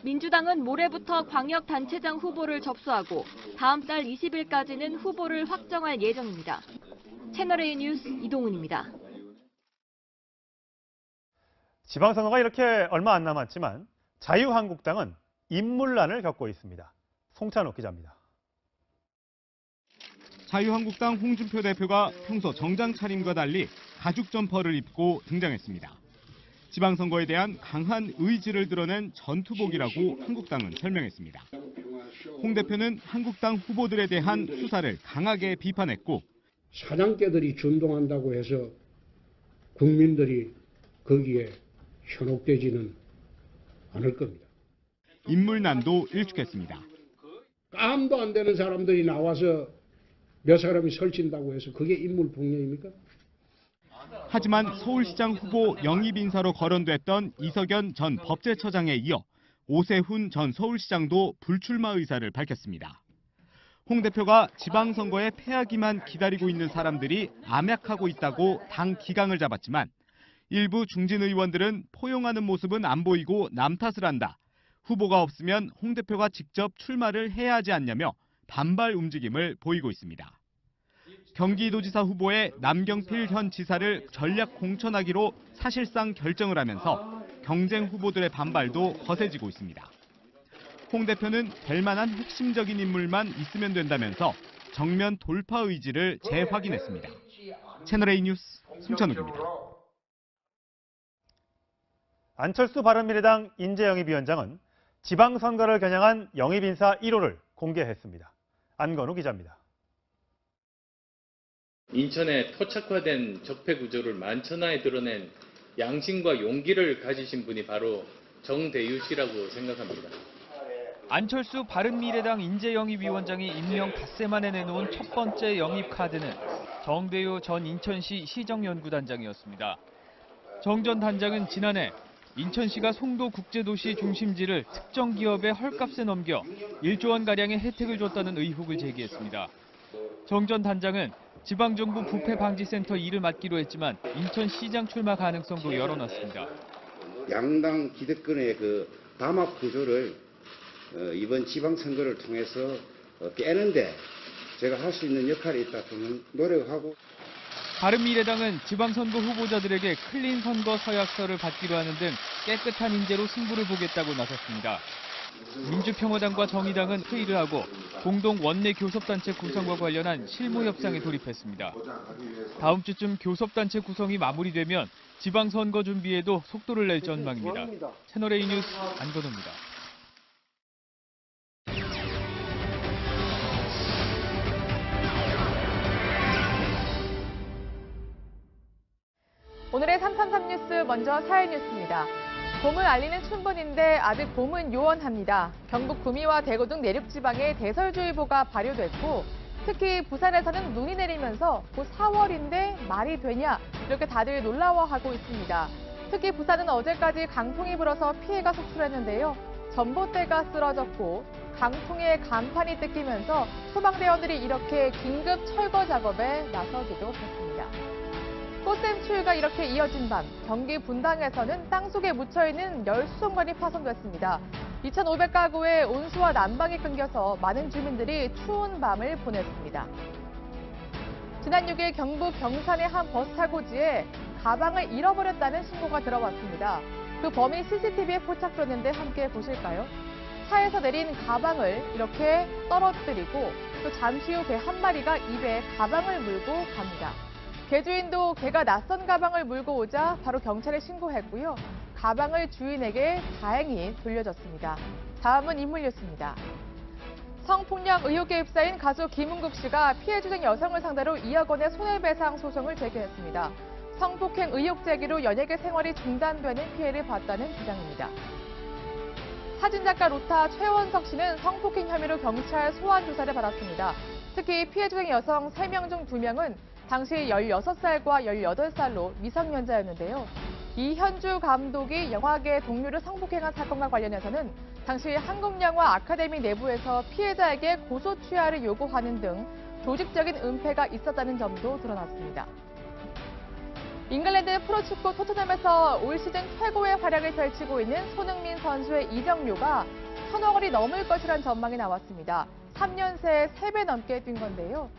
민주당은 모레부터 광역단체장 후보를 접수하고 다음 달 20일까지는 후보를 확정할 예정입니다. 채널A 뉴스 이동훈입니다. 지방선거가 이렇게 얼마 안 남았지만 자유한국당은 인물난을 겪고 있습니다. 송찬욱 기자입니다. 자유한국당 홍준표 대표가 평소 정장 차림과 달리 가죽 점퍼를 입고 등장했습니다. 지방선거에 대한 강한 의지를 드러낸 전투복이라고 한국당은 설명했습니다. 홍 대표는 한국당 후보들에 대한 수사를 강하게 비판했고 사냥개들이 준동한다고 해서 국민들이 거기에 현혹되지는 않을 겁니다. 인물난도 일축했습니다. 깜도 안 되는 사람들이 나와서 몇 사람이 설친다고 해서 그게 인물 분열입니까? 하지만 서울시장 후보 영입 인사로 거론됐던 이석연 전 법제처장에 이어 오세훈 전 서울시장도 불출마 의사를 밝혔습니다. 홍 대표가 지방선거에 패하기만 기다리고 있는 사람들이 암약하고 있다고 당 기강을 잡았지만 일부 중진 의원들은 포용하는 모습은 안 보이고 남 탓을 한다. 후보가 없으면 홍 대표가 직접 출마를 해야 하지 않냐며 반발 움직임을 보이고 있습니다. 경기도지사 후보에 남경필 현 지사를 전략 공천하기로 사실상 결정을 하면서 경쟁 후보들의 반발도 거세지고 있습니다. 홍 대표는 될 만한 핵심적인 인물만 있으면 된다면서 정면 돌파 의지를 재확인했습니다. 채널A 뉴스 송찬욱입니다. 안철수 바른미래당 인재영입위원장은 지방선거를 겨냥한 영입인사 1호를 공개했습니다. 안건우 기자입니다. 인천의 토착화된 적폐 구조를 만천하에 드러낸 양심과 용기를 가지신 분이 바로 정대유 씨라고 생각합니다. 안철수 바른미래당 인재영입위원장이 임명 닷새 만에 내놓은 첫 번째 영입 카드는 정대유 전 인천시 시정연구단장이었습니다. 정 전 단장은 지난해 인천시가 송도 국제도시 중심지를 특정 기업의 헐값에 넘겨 1조 원가량의 혜택을 줬다는 의혹을 제기했습니다. 정 전 단장은 지방정부 부패방지센터 일을 맡기로 했지만 인천시장 출마 가능성도 열어놨습니다. 양당 기득권의 그 담합 구조를 이번 지방선거를 통해서 깨는데 제가 할 수 있는 역할이 있다 저는 노력하고. 바른미래당은 지방선거 후보자들에게 클린 선거 서약서를 받기로 하는 등 깨끗한 인재로 승부를 보겠다고 나섰습니다. 민주평화당과 정의당은 회의를 하고 공동 원내 교섭단체 구성과 관련한 실무 협상에 돌입했습니다. 다음 주쯤 교섭단체 구성이 마무리되면 지방선거 준비에도 속도를 낼 전망입니다. 채널A 뉴스 안건우입니다. 오늘의 333 뉴스 먼저 사회 뉴스입니다. 봄을 알리는 춘분인데 아직 봄은 요원합니다. 경북 구미와 대구 등 내륙지방에 대설주의보가 발효됐고 특히 부산에서는 눈이 내리면서 곧 4월인데 말이 되냐 이렇게 다들 놀라워하고 있습니다. 특히 부산은 어제까지 강풍이 불어서 피해가 속출했는데요. 전봇대가 쓰러졌고 강풍에 간판이 뜯기면서 소방대원들이 이렇게 긴급 철거 작업에 나서기도 했습니다. 꽃샘 추위가 이렇게 이어진 밤, 경기 분당에서는 땅속에 묻혀있는 열수송관이 파손됐습니다. 2,500가구의 온수와 난방이 끊겨서 많은 주민들이 추운 밤을 보냈습니다. 지난 6일 경북 경산의 한 버스 타고지에 가방을 잃어버렸다는 신고가 들어왔습니다. 그 범인 CCTV에 포착됐는데 함께 보실까요? 차에서 내린 가방을 이렇게 떨어뜨리고 또 잠시 후 개 한 마리가 입에 가방을 물고 갑니다. 개주인도 개가 낯선 가방을 물고 오자 바로 경찰에 신고했고요. 가방을 주인에게 다행히 돌려줬습니다. 다음은 인물 뉴스입니다. 성폭력 의혹에 휩싸인 가수 김은국 씨가 피해 주된 여성을 상대로 2억 원의 손해배상 소송을 제기했습니다. 성폭행 의혹 제기로 연예계 생활이 중단되는 피해를 봤다는 주장입니다. 사진작가 로타 최원석 씨는 성폭행 혐의로 경찰 소환 조사를 받았습니다. 특히 피해 주된 여성 3명 중 2명은 당시 16살과 18살로 미성년자였는데요. 이현주 감독이 영화계 동료를 성폭행한 사건과 관련해서는 당시 한국영화 아카데미 내부에서 피해자에게 고소 취하를 요구하는 등 조직적인 은폐가 있었다는 점도 드러났습니다. 잉글랜드 프로축구 토트넘에서 올 시즌 최고의 활약을 펼치고 있는 손흥민 선수의 이적료가 1,000억 원이 넘을 것이란 전망이 나왔습니다. 3년 새에 3배 넘게 뛴 건데요.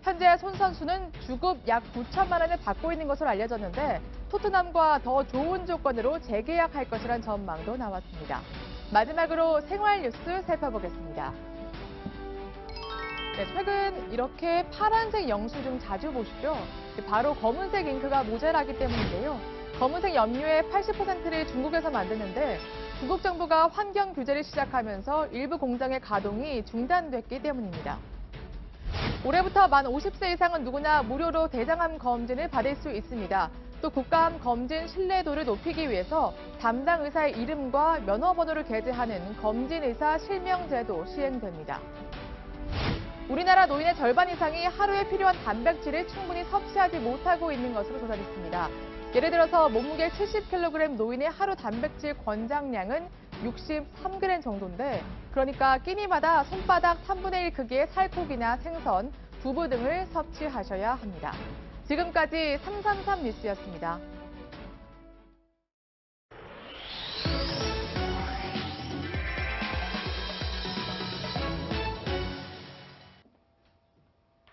현재 손 선수는 주급 약 9천만 원을 받고 있는 것으로 알려졌는데 토트넘과 더 좋은 조건으로 재계약할 것이란 전망도 나왔습니다. 마지막으로 생활 뉴스 살펴보겠습니다. 네, 최근 이렇게 파란색 영수증 자주 보시죠? 바로 검은색 잉크가 모자라기 때문인데요. 검은색 염료의 80%를 중국에서 만드는데 중국 정부가 환경 규제를 시작하면서 일부 공장의 가동이 중단됐기 때문입니다. 올해부터 만 50세 이상은 누구나 무료로 대장암 검진을 받을 수 있습니다. 또 국감 검진 신뢰도를 높이기 위해서 담당 의사의 이름과 면허번호를 게재하는 검진의사 실명제도 시행됩니다. 우리나라 노인의 절반 이상이 하루에 필요한 단백질을 충분히 섭취하지 못하고 있는 것으로 조사됐습니다. 예를 들어서 몸무게 70kg 노인의 하루 단백질 권장량은 63g 정도인데, 그러니까 끼니마다 손바닥 3분의 1 크기의 살코기나 생선, 두부 등을 섭취하셔야 합니다. 지금까지 333 뉴스였습니다.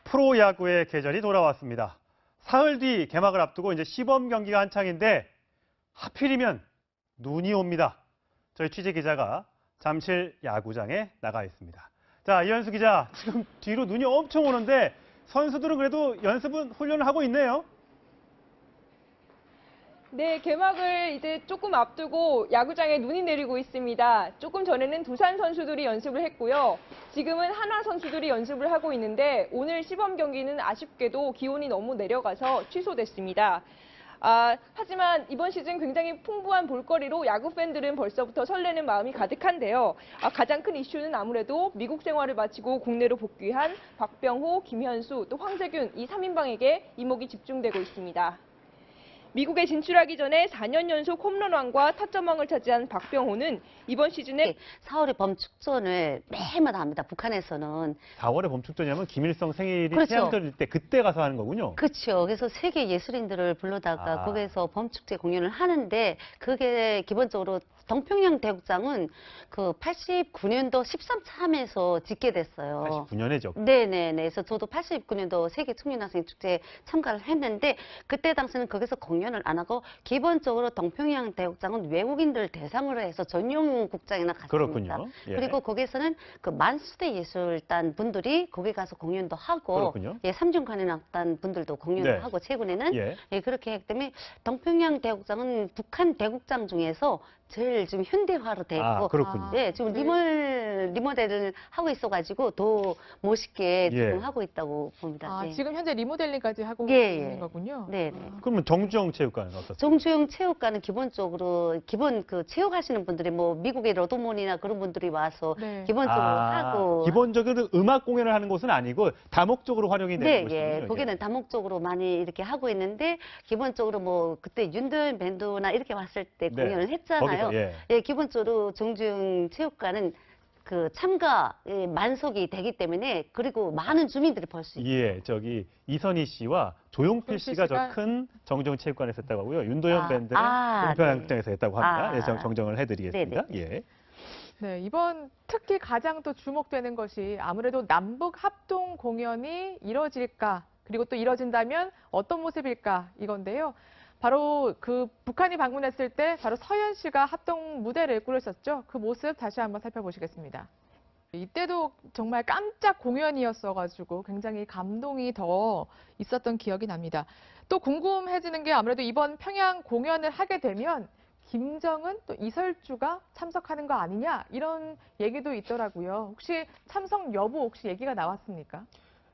프로야구의 계절이 돌아왔습니다. 사흘 뒤 개막을 앞두고 이제 시범 경기가 한창인데 하필이면 눈이 옵니다. 저희 취재 기자가 잠실 야구장에 나가 있습니다. 자, 이현수 기자, 지금 뒤로 눈이 엄청 오는데 선수들은 그래도 연습은 훈련을 하고 있네요. 네, 개막을 이제 조금 앞두고 야구장에 눈이 내리고 있습니다. 조금 전에는 두산 선수들이 연습을 했고요. 지금은 한화 선수들이 연습을 하고 있는데 오늘 시범 경기는 아쉽게도 기온이 너무 내려가서 취소됐습니다. 하지만 이번 시즌 굉장히 풍부한 볼거리로 야구 팬들은 벌써부터 설레는 마음이 가득한데요. 가장 큰 이슈는 아무래도 미국 생활을 마치고 국내로 복귀한 박병호, 김현수, 또 황재균 이 3인방에게 이목이 집중되고 있습니다. 미국에 진출하기 전에 4년 연속 홈런왕과 타점왕을 차지한 박병호는 이번 시즌에 4월에 범축전을 매해마다 합니다. 북한에서는. 4월에 범축전이라면 김일성 생일이 그렇죠. 태양절일 때 그때 가서 하는 거군요. 그렇죠. 그래서 세계 예술인들을 불러다가 거기에서 범축제 공연을 하는데 그게 기본적으로 동평양 대국장은 그 89년도 13참에서 짓게 됐어요. 89년에죠. 네네네. 그래서 저도 89년도 세계 청년학생 축제에 참가를 했는데 그때 당시는 거기서 공연을 안 하고 기본적으로 동평양 대국장은 외국인들 대상으로 해서 전용 국장이나 갔습니다. 그렇군요. 예. 그리고 거기서는 그 만수대 예술단 분들이 거기 가서 공연도 하고 그렇군요. 예, 삼중관현악단 분들도 공연을 네. 하고 최근에는 예. 예, 그렇게 했기 때문에 동평양 대국장은 북한 대국장 중에서 제일 지금 현대화로 돼 있고, 그렇군요. 예, 지금 리모델을 하고 있어가지고 더 멋있게 지금 예. 하고 있다고 봅니다. 예. 지금 현재 리모델링까지 하고 예, 있는 예. 거군요. 네. 그러면 정주영 체육관은 어떻습니까? 정주영 체육관은 기본적으로 기본 그 체육하시는 분들이 뭐 미국의 러도몬이나 그런 분들이 와서 기본적으로 하고 기본적으로 음악 공연을 하는 곳은 아니고 다목적으로 활용이 되는 네, 곳이군요. 예. 거기는 다목적으로 많이 이렇게 하고 있는데 기본적으로 뭐 그때 윤도현 밴드나 이렇게 왔을 때 네. 공연을 했잖아요. 거기서, 예. 예, 기본적으로 정주영 체육관은 그 참가 만석이 되기 때문에 그리고 많은 주민들이 볼 수 있어요. 예, 저기 이선희 씨와 조용필 씨가 저 큰 정정 체육관에서 했다고 하고요. 윤도현 밴드는 동평양장에서 했다고 합니다. 예, 정정을 해드리겠습니다. 예. 네, 이번 특히 가장 또 주목되는 것이 아무래도 남북 합동 공연이 이뤄질까, 그리고 또 이뤄진다면 어떤 모습일까 이건데요. 바로 그 북한이 방문했을 때 바로 서현 씨가 합동 무대를 꾸렸었죠. 그 모습 다시 한번 살펴보시겠습니다. 이때도 정말 깜짝 공연이었어가지고 굉장히 감동이 더 있었던 기억이 납니다. 또 궁금해지는 게 아무래도 이번 평양 공연을 하게 되면 김정은 또 이설주가 참석하는 거 아니냐 이런 얘기도 있더라고요. 혹시 참석 여부 혹시 얘기가 나왔습니까?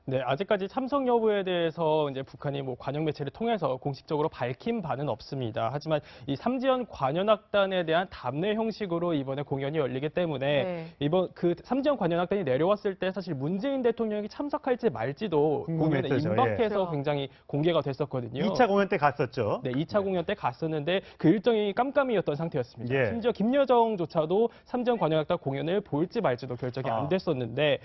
네, 아직까지 참석 여부에 대해서 이제 북한이 뭐 관영 매체를 통해서 공식적으로 밝힌 바는 없습니다. 하지만 이 삼지연 관현악단에 대한 답례 형식으로 이번에 공연이 열리기 때문에 이번 그 삼지연 관현악단이 내려왔을 때 사실 문재인 대통령이 참석할지 말지도 공연에 궁금했죠. 임박해서 예. 굉장히 공개가 됐었거든요. 2차 공연 때 갔었죠. 네, 2차 공연 때 갔었는데 그 일정이 깜깜이었던 상태였습니다. 예. 심지어 김여정조차도 삼지연 관현악단 공연을 볼지 말지도 결정이 안 됐었는데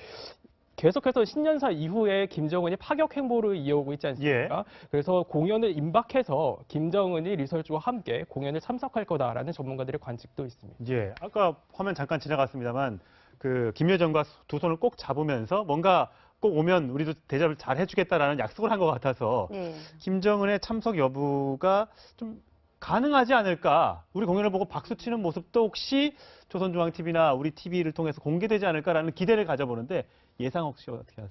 계속해서 신년사 이후에 김정은이 파격 행보를 이어오고 있지 않습니까? 그래서 공연을 임박해서 김정은이 리설주와 함께 공연을 참석할 거다라는 전문가들의 관측도 있습니다. 예, 아까 화면 잠깐 지나갔습니다만 그 김여정과 두 손을 꼭 잡으면서 뭔가 꼭 오면 우리도 대접을 잘 해주겠다라는 약속을 한 것 같아서 김정은의 참석 여부가 좀 가능하지 않을까? 우리 공연을 보고 박수 치는 모습도 혹시 조선중앙TV나 우리 TV를 통해서 공개되지 않을까라는 기대를 가져보는데 예상 혹시 어떻게 하세요?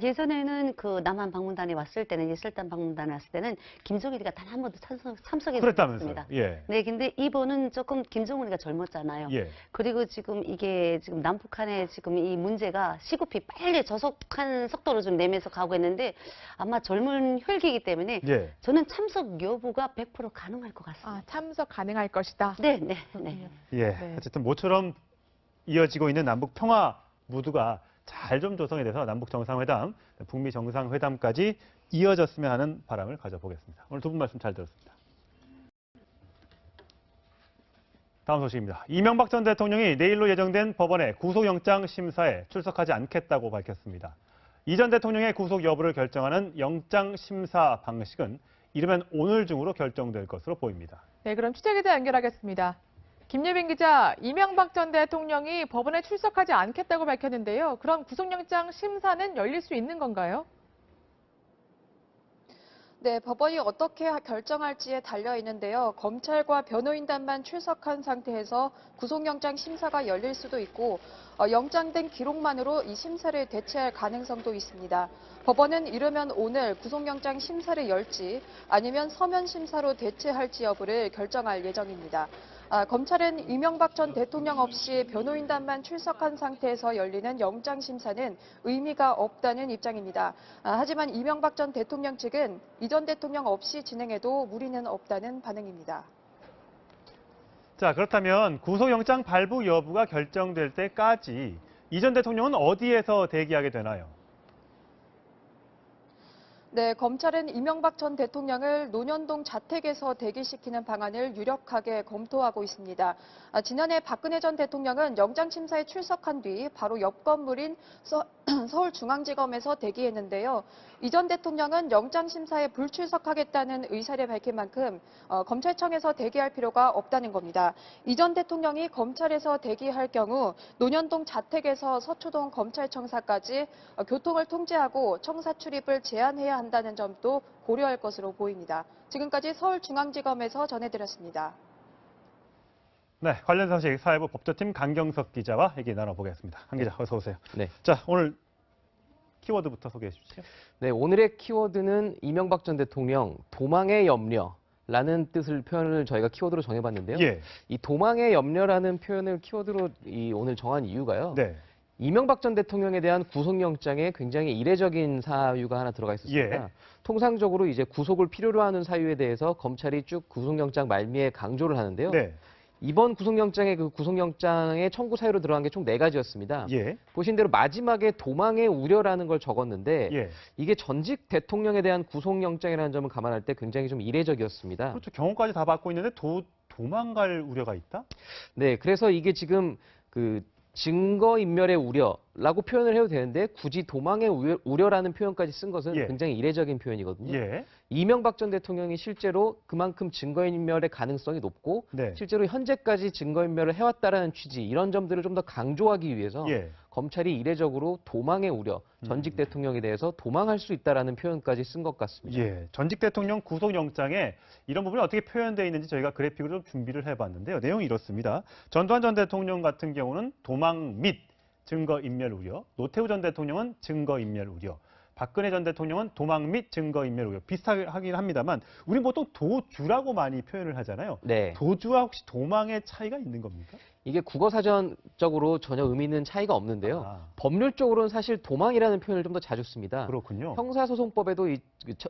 예전에는 그 남한 방문단이 왔을 때는, 예술단 방문단이 왔을 때는 김종일이가 단 한 번도 참석해서 그랬다면서요? 없습니다. 예. 네, 근데 이번은 조금 김정은이가 젊었잖아요. 예. 그리고 지금 이게 지금 남북한의 지금 이 문제가 시급히 빨리 저속한 속도로 좀 내면서 가고 있는데 아마 젊은 혈기이기 때문에 예. 저는 참석 여부가 100% 가능할 것 같습니다. 참석 가능할 것이다. 네. 예. 어쨌든 모처럼 이어지고 있는 남북 평화 무드가 잘 좀 조성이 돼서 남북 정상회담, 북미 정상회담까지 이어졌으면 하는 바람을 가져보겠습니다. 오늘 두 분 말씀 잘 들었습니다. 다음 소식입니다. 이명박 전 대통령이 내일로 예정된 법원의 구속영장 심사에 출석하지 않겠다고 밝혔습니다. 이 전 대통령의 구속 여부를 결정하는 영장 심사 방식은 이르면 오늘 중으로 결정될 것으로 보입니다. 네, 그럼 취재기자 연결하겠습니다. 김예빈 기자, 이명박 전 대통령이 법원에 출석하지 않겠다고 밝혔는데요. 그럼 구속영장 심사는 열릴 수 있는 건가요? 네, 법원이 어떻게 결정할지에 달려 있는데요. 검찰과 변호인단만 출석한 상태에서 구속영장 심사가 열릴 수도 있고 영장된 기록만으로 이 심사를 대체할 가능성도 있습니다. 법원은 이르면 오늘 구속영장 심사를 열지 아니면 서면 심사로 대체할지 여부를 결정할 예정입니다. 검찰은 이명박 전 대통령 없이 변호인단만 출석한 상태에서 열리는 영장 심사는 의미가 없다는 입장입니다. 하지만 이명박 전 대통령 측은 이 전 대통령 없이 진행해도 무리는 없다는 반응입니다. 자, 그렇다면 구속영장 발부 여부가 결정될 때까지 이 전 대통령은 어디에서 대기하게 되나요? 네, 검찰은 이명박 전 대통령을 논현동 자택에서 대기시키는 방안을 유력하게 검토하고 있습니다. 지난해 박근혜 전 대통령은 영장심사에 출석한 뒤 바로 옆 건물인 서울중앙지검에서 대기했는데요. 이 전 대통령은 영장심사에 불출석하겠다는 의사를 밝힌 만큼 검찰청에서 대기할 필요가 없다는 겁니다. 이 전 대통령이 검찰에서 대기할 경우 논현동 자택에서 서초동 검찰청사까지 교통을 통제하고 청사 출입을 제한해야 한다는 점도 고려할 것으로 보입니다. 지금까지 서울중앙지검에서 전해드렸습니다. 네, 관련 소식 사회부 법조팀 강경석 기자와 얘기 나눠보겠습니다. 강 기자, 어서 오세요. 네. 자, 오늘 키워드부터 소개해 주시죠. 네, 오늘의 키워드는 이명박 전 대통령 도망의 염려라는 뜻을 표현을 저희가 키워드로 정해봤는데요. 예. 이 도망의 염려라는 표현을 키워드로 오늘 정한 이유가요. 네. 이명박 전 대통령에 대한 구속영장에 굉장히 이례적인 사유가 하나 들어가 있었습니다. 예. 통상적으로 이제 구속을 필요로 하는 사유에 대해서 검찰이 쭉 구속영장 말미에 강조를 하는데요. 네. 이번 구속영장의 그 구속영장의 청구 사유로 들어간 게 총 4가지였습니다. 예. 보신 대로 마지막에 도망의 우려라는 걸 적었는데 예. 이게 전직 대통령에 대한 구속영장이라는 점을 감안할 때 굉장히 좀 이례적이었습니다. 그렇죠. 경호까지 다 받고 있는데 도망갈 우려가 있다? 네, 그래서 이게 지금 그 증거인멸의 우려라고 표현을 해도 되는데 굳이 도망의 우려라는 표현까지 쓴 것은 예. 굉장히 이례적인 표현이거든요. 예. 이명박 전 대통령이 실제로 그만큼 증거인멸의 가능성이 높고 네. 실제로 현재까지 증거인멸을 해왔다라는 취지 이런 점들을 좀 더 강조하기 위해서 예. 검찰이 이례적으로 도망의 우려, 전직 대통령에 대해서 도망할 수 있다라는 표현까지 쓴 것 같습니다. 예, 전직 대통령 구속영장에 이런 부분이 어떻게 표현되어 있는지 저희가 그래픽으로 좀 준비를 해봤는데요. 내용이 이렇습니다. 전두환 전 대통령 같은 경우는 도망 및 증거인멸 우려, 노태우 전 대통령은 증거인멸 우려, 박근혜 전 대통령은 도망 및 증거인멸 우려. 비슷하게 하긴 합니다만 우리 보통 도주라고 많이 표현을 하잖아요. 네. 도주와 혹시 도망의 차이가 있는 겁니까? 이게 국어사전적으로 전혀 의미 있는 차이가 없는데요. 법률적으로는 사실 도망이라는 표현을 좀 더 자주 씁니다. 그렇군요. 형사소송법에도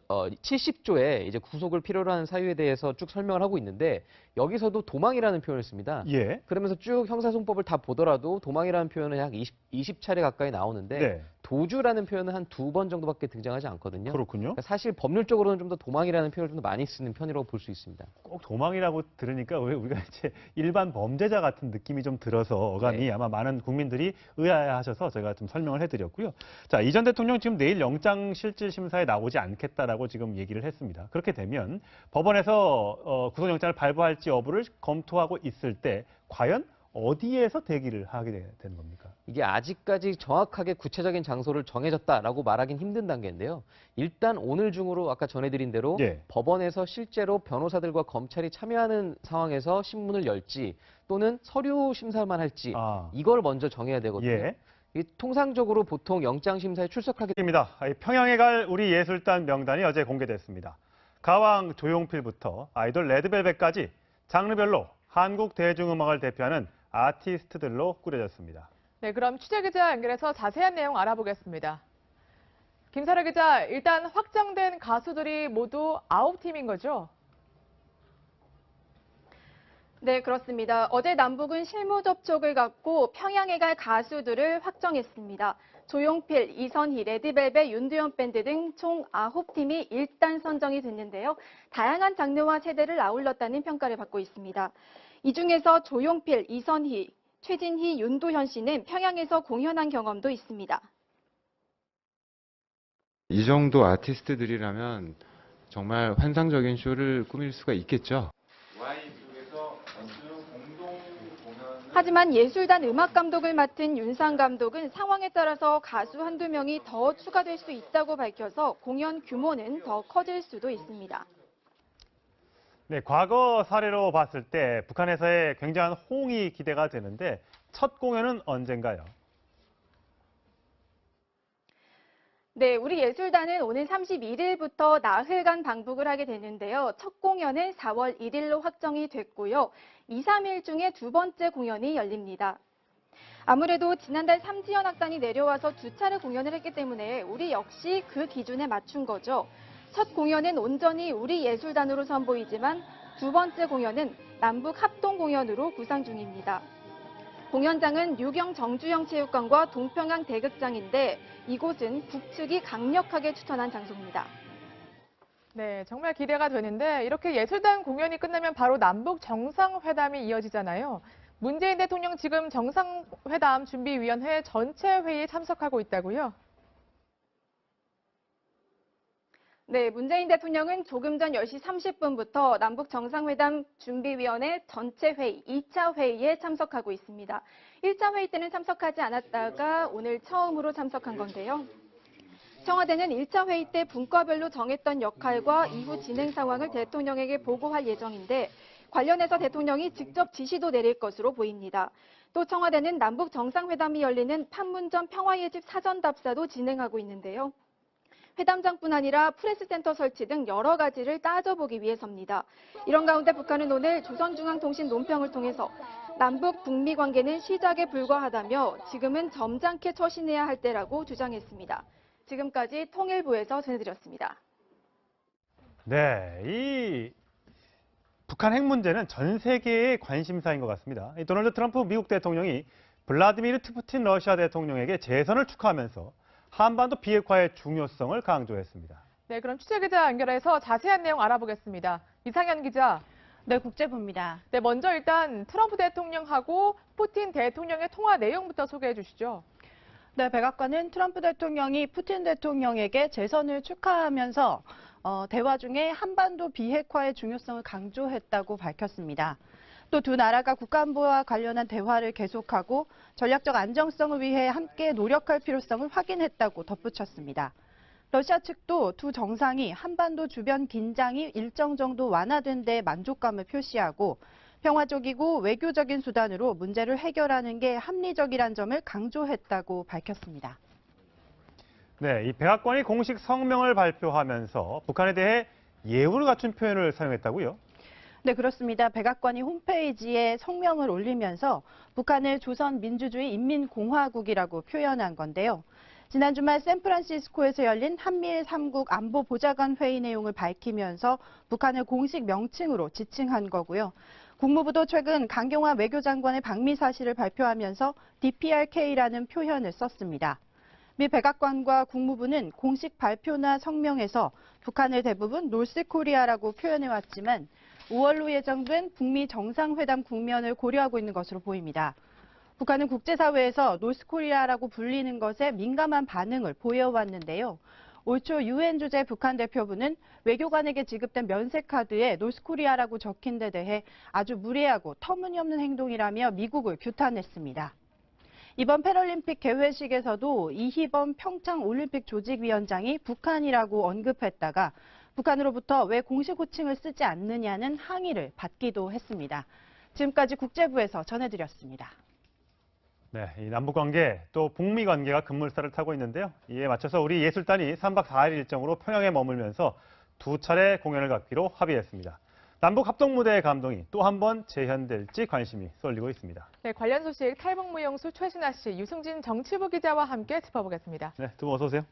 70조에 이제 구속을 필요로 하는 사유에 대해서 쭉 설명을 하고 있는데 여기서도 도망이라는 표현을 씁니다. 예. 그러면서 쭉 형사소송법을 다 보더라도 도망이라는 표현은 약 20차례 가까이 나오는데 네. 도주라는 표현은 한 2번 정도밖에 등장하지 않거든요. 그렇군요. 그러니까 사실 법률적으로는 좀 더 도망이라는 표현을 좀 더 많이 쓰는 편이라고 볼 수 있습니다. 꼭 도망이라고 들으니까 왜 우리가 이제 일반 범죄자 같은 느낌이 좀 들어서 어감이 네. 아마 많은 국민들이 의아해하셔서 제가 좀 설명을 해드렸고요. 자, 이 전 대통령 지금 내일 영장 실질 심사에 나오지 않겠다라고 지금 얘기를 했습니다. 그렇게 되면 법원에서 구속영장을 발부할지 여부를 검토하고 있을 때 과연 어디에서 대기를 하게 되는 겁니까? 이게 아직까지 정확하게 구체적인 장소를 정해졌다라고 말하긴 힘든 단계인데요. 일단 오늘 중으로 아까 전해드린 대로 예. 법원에서 실제로 변호사들과 검찰이 참여하는 상황에서 신문을 열지 또는 서류 심사만 할지 이걸 먼저 정해야 되거든요. 예. 이 통상적으로 보통 영장 심사에 출석하게 입니다. 평양에 갈 우리 예술단 명단이 어제 공개됐습니다. 가왕 조용필부터 아이돌 레드벨벳까지 장르별로 한국 대중음악을 대표하는 아티스트들로 꾸려졌습니다. 네, 그럼 취재기자 연결해서 자세한 내용 알아보겠습니다. 김설혜 기자, 일단 확정된 가수들이 모두 9팀인 거죠? 네, 그렇습니다. 어제 남북은 실무 접촉을 갖고 평양에 갈 가수들을 확정했습니다. 조용필, 이선희, 레드벨벳, 윤두현 밴드 등 총 9팀이 일단 선정이 됐는데요. 다양한 장르와 세대를 아울렀다는 평가를 받고 있습니다. 이 중에서 조용필, 이선희, 최진희, 윤도현 씨는 평양에서 공연한 경험도 있습니다. 이 정도 아티스트들이라면 정말 환상적인 쇼를 꾸밀 수가 있겠죠. 하지만 예술단 음악 감독을 맡은 윤상 감독은 상황에 따라서 가수 한두 명이 더 추가될 수 있다고 밝혀서 공연 규모는 더 커질 수도 있습니다. 네, 과거 사례로 봤을 때 북한에서의 굉장한 호응이 기대가 되는데 첫 공연은 언젠가요? 네, 우리 예술단은 오늘 31일부터 나흘간 방북을 하게 되는데요. 첫 공연은 4월 1일로 확정이 됐고요. 2, 3일 중에 두 번째 공연이 열립니다. 아무래도 지난달 삼지연 악단이 내려와서 두 차례 공연을 했기 때문에 우리 역시 그 기준에 맞춘 거죠. 첫 공연은 온전히 우리 예술단으로 선보이지만 두 번째 공연은 남북 합동 공연으로 구상 중입니다. 공연장은 유경 정주영 체육관과 동평양 대극장인데 이곳은 북측이 강력하게 추천한 장소입니다. 네, 정말 기대가 되는데 이렇게 예술단 공연이 끝나면 바로 남북 정상회담이 이어지잖아요. 문재인 대통령 지금 정상회담 준비위원회 전체 회의에 참석하고 있다고요? 네, 문재인 대통령은 조금 전 10시 30분부터 남북 정상회담 준비위원회 전체 회의, 2차 회의에 참석하고 있습니다. 1차 회의 때는 참석하지 않았다가 오늘 처음으로 참석한 건데요. 청와대는 1차 회의 때 분과별로 정했던 역할과 이후 진행 상황을 대통령에게 보고할 예정인데 관련해서 대통령이 직접 지시도 내릴 것으로 보입니다. 또 청와대는 남북 정상회담이 열리는 판문점 평화의 집 사전 답사도 진행하고 있는데요. 회담장뿐 아니라 프레스센터 설치 등 여러 가지를 따져보기 위해서입니다. 이런 가운데 북한은 오늘 조선중앙통신 논평을 통해서 남북 북미 관계는 시작에 불과하다며 지금은 점잖게 처신해야 할 때라고 주장했습니다. 지금까지 통일부에서 전해드렸습니다. 네, 이 북한 핵 문제는 전 세계의 관심사인 것 같습니다. 이 도널드 트럼프 미국 대통령이 블라디미르 푸틴 러시아 대통령에게 재선을 축하하면서 한반도 비핵화의 중요성을 강조했습니다. 네, 그럼 취재기자 연결해서 자세한 내용 알아보겠습니다. 이상현 기자. 네, 국제부입니다. 네, 먼저 일단 트럼프 대통령하고 푸틴 대통령의 통화 내용부터 소개해 주시죠. 네, 백악관은 트럼프 대통령이 푸틴 대통령에게 재선을 축하하면서 대화 중에 한반도 비핵화의 중요성을 강조했다고 밝혔습니다. 또 두 나라가 국가안보와 관련한 대화를 계속하고 전략적 안정성을 위해 함께 노력할 필요성을 확인했다고 덧붙였습니다. 러시아 측도 두 정상이 한반도 주변 긴장이 일정 정도 완화된 데 만족감을 표시하고 평화적이고 외교적인 수단으로 문제를 해결하는 게 합리적이란 점을 강조했다고 밝혔습니다. 네, 이 백악관이 공식 성명을 발표하면서 북한에 대해 예우를 갖춘 표현을 사용했다고요? 네, 그렇습니다. 백악관이 홈페이지에 성명을 올리면서 북한을 조선민주주의 인민공화국이라고 표현한 건데요. 지난 주말 샌프란시스코에서 열린 한미일 3국 안보보좌관 회의 내용을 밝히면서 북한을 공식 명칭으로 지칭한 거고요. 국무부도 최근 강경화 외교장관의 방미 사실을 발표하면서 DPRK라는 표현을 썼습니다. 미 백악관과 국무부는 공식 발표나 성명에서 북한을 대부분 노스코리아라고 표현해왔지만 5월로 예정된 북미 정상회담 국면을 고려하고 있는 것으로 보입니다. 북한은 국제사회에서 노스코리아라고 불리는 것에 민감한 반응을 보여왔는데요. 올 초 유엔 주재 북한 대표부는 외교관에게 지급된 면세 카드에 노스코리아라고 적힌 데 대해 아주 무례하고 터무니없는 행동이라며 미국을 규탄했습니다. 이번 패럴림픽 개회식에서도 이희범 평창 올림픽 조직위원장이 북한이라고 언급했다가 북한으로부터 왜 공식 호칭을 쓰지 않느냐는 항의를 받기도 했습니다. 지금까지 국제부에서 전해드렸습니다. 네, 이 남북관계 또 북미관계가 급물살을 타고 있는데요. 이에 맞춰서 우리 예술단이 3박 4일 일정으로 평양에 머물면서 2차례 공연을 갖기로 합의했습니다. 남북 합동무대의 감동이 또 한 번 재현될지 관심이 쏠리고 있습니다. 네, 관련 소식 탈북무용수 최순아 씨, 유승진 정치부 기자와 함께 짚어보겠습니다. 네, 두 분 어서 오세요.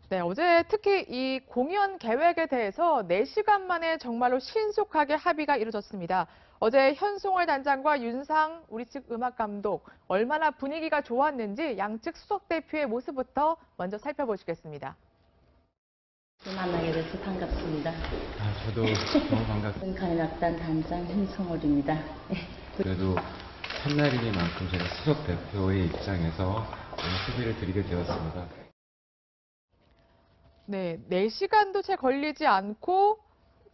네, 어제 특히 이 공연 계획에 대해서 4시간 만에 정말로 신속하게 합의가 이루어졌습니다. 어제 현송월 단장과 윤상 우리 측 음악 감독 얼마나 분위기가 좋았는지 양측 수석 대표의 모습부터 먼저 살펴보시겠습니다. 만나게 돼서 반갑습니다. 저도 너무 반갑습니다. 가인악단 단장 현송월입니다. 그래도 첫날이니만큼 제가 수석 대표의 입장에서 수비를 드리게 되었습니다. 네, 4시간도 채 걸리지 않고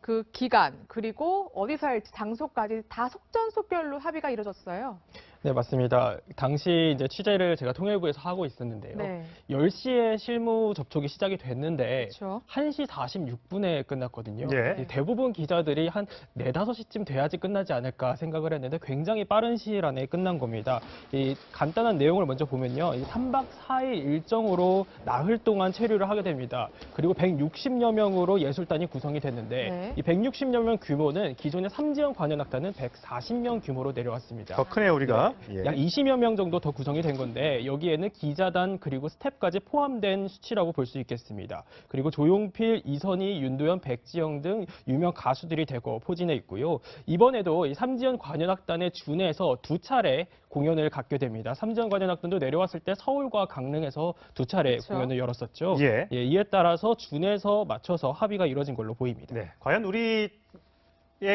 그 기간 그리고 어디서 할지 장소까지 다 속전속결로 합의가 이루어졌어요. 네, 맞습니다. 당시 이제 취재를 제가 통일부에서 하고 있었는데요. 네. 10시에 실무 접촉이 시작이 됐는데 그렇죠. 1시 46분에 끝났거든요. 예. 대부분 기자들이 한 4, 5시쯤 돼야지 끝나지 않을까 생각을 했는데 굉장히 빠른 시일 안에 끝난 겁니다. 이 간단한 내용을 먼저 보면요. 이 3박 4일 일정으로 나흘 동안 체류를 하게 됩니다. 그리고 160여 명으로 예술단이 구성이 됐는데 네. 이 160여 명 규모는 기존의 삼지연 관현악단은 140명 규모로 내려왔습니다. 더 크네요, 우리가. 예. 약 20여 명 정도 더 구성이 된 건데 여기에는 기자단 그리고 스텝까지 포함된 수치라고 볼 수 있겠습니다. 그리고 조용필, 이선희, 윤도현, 백지영 등 유명 가수들이 대거 포진해 있고요. 이번에도 이 삼지연 관현악단에 준해서 2차례 공연을 갖게 됩니다. 삼지연 관현악단도 내려왔을 때 서울과 강릉에서 2차례 그렇죠. 공연을 열었었죠. 예. 이에 따라서 준해서 맞춰서 합의가 이뤄진 걸로 보입니다. 네, 과연 우리의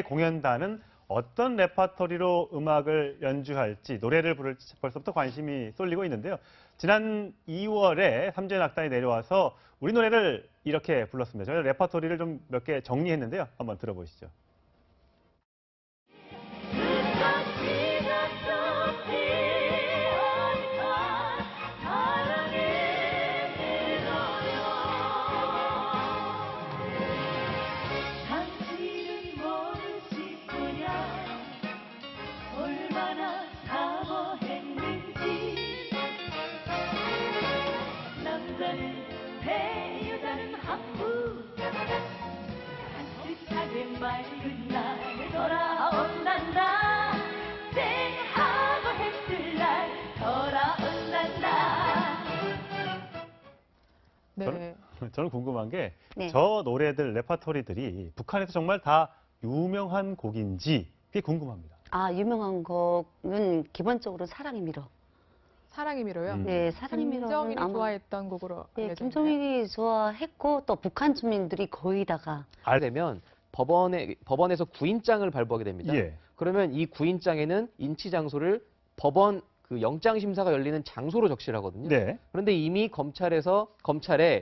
공연단은 어떤 레파토리로 음악을 연주할지, 노래를 부를지 벌써부터 관심이 쏠리고 있는데요. 지난 2월에 삼지연 악단이 내려와서 우리 노래를 이렇게 불렀습니다. 저희 레파토리를 좀 몇 개 정리했는데요. 한번 들어보시죠. 맑은 날 돌아온단다 생하고 했을 날 돌아온단다. 네. 저는 궁금한 게 네. 저 노래들, 레파토리들이 북한에서 정말 다 유명한 곡인지 그게 궁금합니다. 유명한 곡은 기본적으로 사랑이 밀어. 사랑이 밀어요. 네, 사랑이 밀어는 김정일이 아마 좋아했던 곡으로 네, 알려져 있나요? 김정일이 좋아했고 또 북한 주민들이 거의 다가 되면 법원에서 구인장을 발부하게 됩니다. 예. 그러면 이 구인장에는 인치 장소를 법원 그 영장 심사가 열리는 장소로 적시를 하거든요. 네. 그런데 이미 검찰에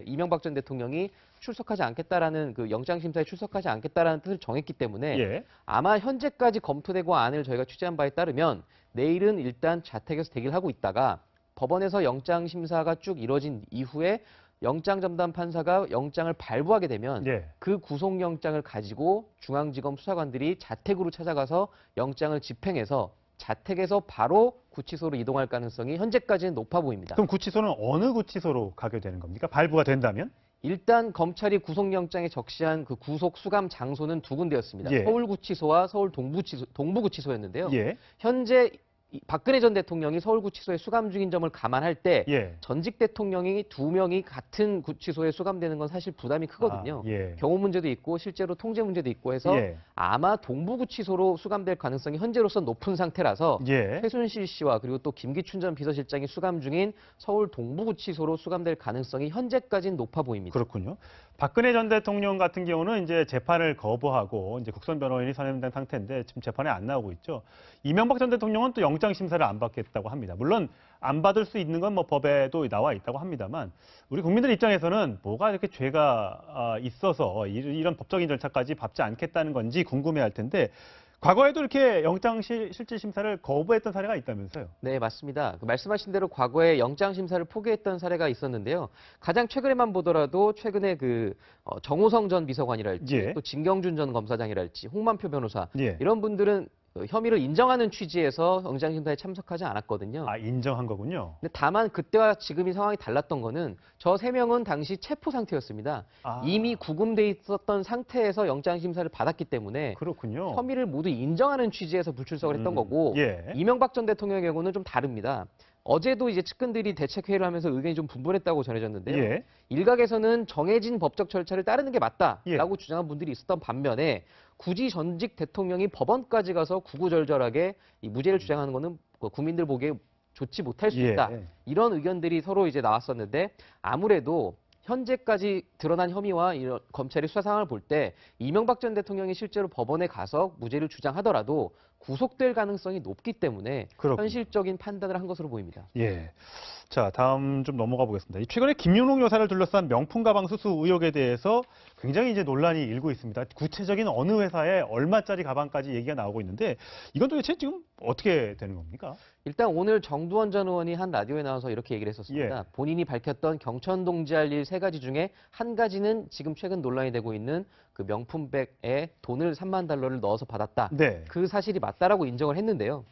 이명박 전 대통령이 출석하지 않겠다라는 그 영장 심사에 출석하지 않겠다라는 뜻을 정했기 때문에 예. 아마 현재까지 검토되고 안을 저희가 취재한 바에 따르면 내일은 일단 자택에서 대기를 하고 있다가 법원에서 영장 심사가 쭉 이뤄진 이후에 영장 전담 판사가 영장을 발부하게 되면 예. 그 구속영장을 가지고 중앙지검 수사관들이 자택으로 찾아가서 영장을 집행해서 자택에서 바로 구치소로 이동할 가능성이 현재까지는 높아 보입니다. 그럼 구치소는 어느 구치소로 가게 되는 겁니까? 발부가 된다면? 일단 검찰이 구속영장에 적시한 그 구속 수감 장소는 2군데였습니다. 예. 서울구치소와 서울 동부구치소였는데요. 예. 현재 박근혜 전 대통령이 서울구치소에 수감 중인 점을 감안할 때 예. 전직 대통령이 2명이 같은 구치소에 수감되는 건 사실 부담이 크거든요. 예. 경호 문제도 있고 실제로 통제 문제도 있고 해서 예. 아마 동부구치소로 수감될 가능성이 현재로서 높은 상태라서 예. 최순실 씨와 그리고 또 김기춘 전 비서실장이 수감 중인 서울 동부구치소로 수감될 가능성이 현재까지는 높아 보입니다. 그렇군요. 박근혜 전 대통령 같은 경우는 이제 재판을 거부하고 이제 국선 변호인이 선임된 상태인데 지금 재판에 안 나오고 있죠. 이명박 전 대통령은 또 영장 영장 심사를 안 받겠다고 합니다. 물론 안 받을 수 있는 건 뭐 법에도 나와 있다고 합니다만 우리 국민들 입장에서는 뭐가 이렇게 죄가 있어서 이런 법적인 절차까지 밟지 않겠다는 건지 궁금해할 텐데 과거에도 이렇게 영장 실질 심사를 거부했던 사례가 있다면서요? 네, 맞습니다. 말씀하신 대로 과거에 영장 심사를 포기했던 사례가 있었는데요. 가장 최근에만 보더라도 최근에 정호성 전 비서관이랄지 예. 또 진경준 전 검사장이랄지 홍만표 변호사 예. 이런 분들은 혐의를 인정하는 취지에서 영장 심사에 참석하지 않았거든요. 아, 인정한 거군요. 근데 다만 그때와 지금이 상황이 달랐던 거는 저 3명은 당시 체포 상태였습니다. 이미 구금돼 있었던 상태에서 영장 심사를 받았기 때문에 그렇군요. 혐의를 모두 인정하는 취지에서 불출석을 했던 거고 예. 이명박 전 대통령의 경우는 좀 다릅니다. 어제도 이제 측근들이 대책회의를 하면서 의견이 좀 분분했다고 전해졌는데요. 예. 일각에서는 정해진 법적 절차를 따르는 게 맞다라고 주장한 분들이 있었던 반면에 굳이 전직 대통령이 법원까지 가서 구구절절하게 이 무죄를 주장하는 것은 국민들 보기에 좋지 못할 수 있다. 이런 의견들이 서로 이제 나왔었는데 아무래도 현재까지 드러난 혐의와 이런 검찰의 수사 상황을 볼 때 이명박 전 대통령이 실제로 법원에 가서 무죄를 주장하더라도 구속될 가능성이 높기 때문에 그렇군요. 현실적인 판단을 한 것으로 보입니다. 예. 자, 다음 좀 넘어가 보겠습니다. 최근에 김윤옥 여사를 둘러싼 명품 가방 수수 의혹에 대해서 굉장히 이제 논란이 일고 있습니다. 구체적인 어느 회사에 얼마짜리 가방까지 얘기가 나오고 있는데 이건 도대체 지금 어떻게 되는 겁니까? 일단 오늘 정두원 전 의원이 한 라디오에 나와서 이렇게 얘기를 했었습니다. 본인이 밝혔던 경천동지할 일 3가지 중에 한 가지는 지금 최근 논란이 되고 있는 그 명품백에 돈을 3만 달러를 넣어서 받았다. 네. 그 사실이 맞다라고 인정을 했는데요.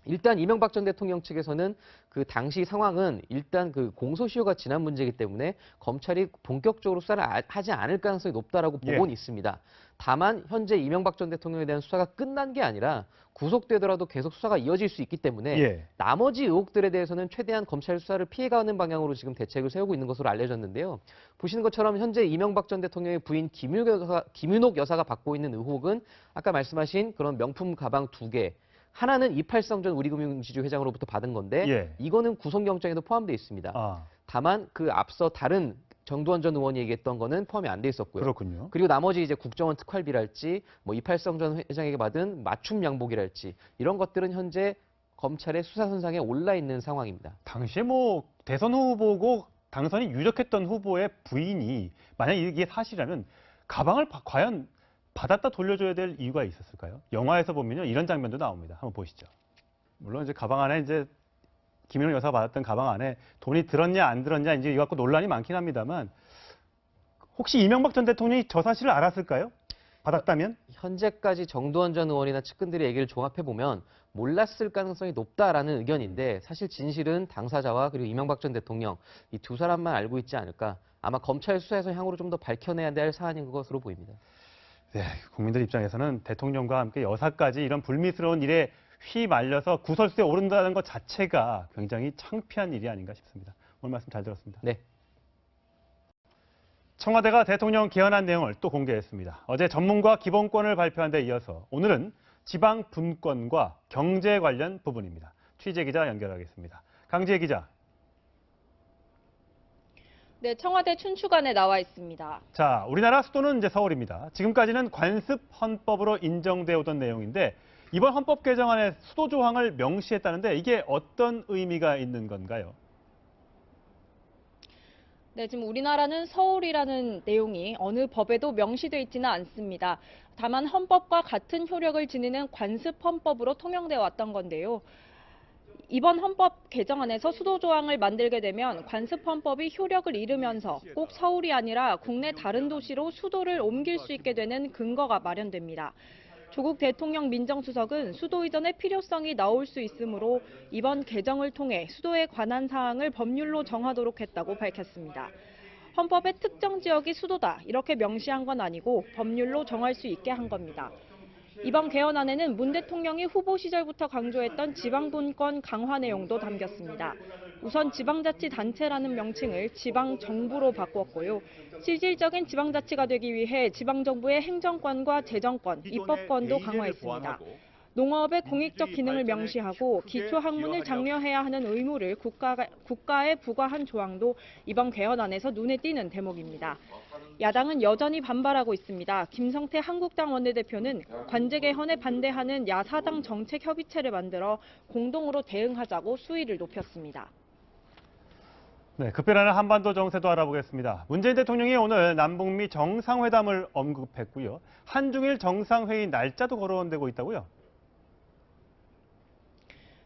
일단 이명박 전 대통령 측에서는 그 당시 상황은 일단 그 공소시효가 지난 문제이기 때문에 검찰이 본격적으로 수사를 하지 않을 가능성이 높다라고 보고는 있습니다. 다만 현재 이명박 전 대통령에 대한 수사가 끝난 게 아니라 구속되더라도 계속 수사가 이어질 수 있기 때문에 나머지 의혹들에 대해서는 최대한 검찰 수사를 피해가는 방향으로 지금 대책을 세우고 있는 것으로 알려졌는데요. 보시는 것처럼 현재 이명박 전 대통령의 부인 김윤옥 여사가 받고 있는 의혹은 아까 말씀하신 그런 명품 가방 2개, 하나는 이팔성 전 우리금융지주 회장으로부터 받은 건데 이거는 구속영장에도 포함되어 있습니다. 다만 그 앞서 다른 정두원 전 의원이 얘기했던 거는 포함이 안 돼 있었고요. 그렇군요. 그리고 나머지 이제 국정원 특활비랄지 뭐 이팔성 전 회장에게 받은 맞춤 양복이랄지 이런 것들은 현재 검찰의 수사 선상에 올라 있는 상황입니다. 당시에 뭐 대선 후보고 당선이 유력했던 후보의 부인이 만약 이게 사실이라면 가방을 과연 받았다 돌려줘야 될 이유가 있었을까요? 영화에서 보면요 이런 장면도 나옵니다. 한번 보시죠. 물론 이제 가방 안에 이제 김윤옥 여사가 받았던 가방 안에 돈이 들었냐 안 들었냐 이제 이거 갖고 논란이 많긴 합니다만 혹시 이명박 전 대통령이 저 사실을 알았을까요? 받았다면? 현재까지 정두원 전 의원이나 측근들의 얘기를 종합해 보면 몰랐을 가능성이 높다라는 의견인데 사실 진실은 당사자와 그리고 이명박 전 대통령 이 두 사람만 알고 있지 않을까. 아마 검찰 수사에서 향후로 좀 더 밝혀내야 될 사안인 것으로 보입니다. 네, 국민들 입장에서는 대통령과 함께 여사까지 이런 불미스러운 일에 휘말려서 구설수에 오른다는 것 자체가 굉장히 창피한 일이 아닌가 싶습니다. 오늘 말씀 잘 들었습니다. 네. 청와대가 대통령 개헌안 내용을 또 공개했습니다. 어제 전문가 기본권을 발표한 데 이어서 오늘은 지방 분권과 경제 관련 부분입니다. 취재 기자 연결하겠습니다. 강지혜 기자. 네, 청와대 춘추관에 나와 있습니다. 자, 우리나라 수도는 이제 서울입니다. 지금까지는 관습 헌법으로 인정되어 오던 내용인데 이번 헌법 개정안에 수도 조항을 명시했다는데 이게 어떤 의미가 있는 건가요? 네, 지금 우리나라는 서울이라는 내용이 어느 법에도 명시되어 있지는 않습니다. 다만 헌법과 같은 효력을 지니는 관습 헌법으로 통용되어 왔던 건데요. 이번 헌법 개정안에서 수도 조항을 만들게 되면 관습 헌법이 효력을 잃으면서 꼭 서울이 아니라 국내 다른 도시로 수도를 옮길 수 있게 되는 근거가 마련됩니다. 조국 대통령 민정수석은 수도 이전의 필요성이 나올 수 있으므로 이번 개정을 통해 수도에 관한 사항을 법률로 정하도록 했다고 밝혔습니다. 헌법의 특정 지역이 수도다 이렇게 명시한 건 아니고 법률로 정할 수 있게 한 겁니다. 이번 개헌안에는 문 대통령이 후보 시절부터 강조했던 지방분권 강화 내용도 담겼습니다. 우선 지방자치단체라는 명칭을 지방정부로 바꾸었고요. 실질적인 지방자치가 되기 위해 지방정부의 행정권과 재정권, 입법권도 강화했습니다. 농업의 공익적 기능을 명시하고 기초학문을 장려해야 하는 의무를 국가에 부과한 조항도 이번 개헌안에서 눈에 띄는 대목입니다. 야당은 여전히 반발하고 있습니다. 김성태 한국당 원내대표는 관제 개헌에 반대하는 야사당 정책협의체를 만들어 공동으로 대응하자고 수위를 높였습니다. 네, 급변하는 한반도 정세도 알아보겠습니다. 문재인 대통령이 오늘 남북미 정상회담을 언급했고요. 한중일 정상회의 날짜도 거론되고 있다고요?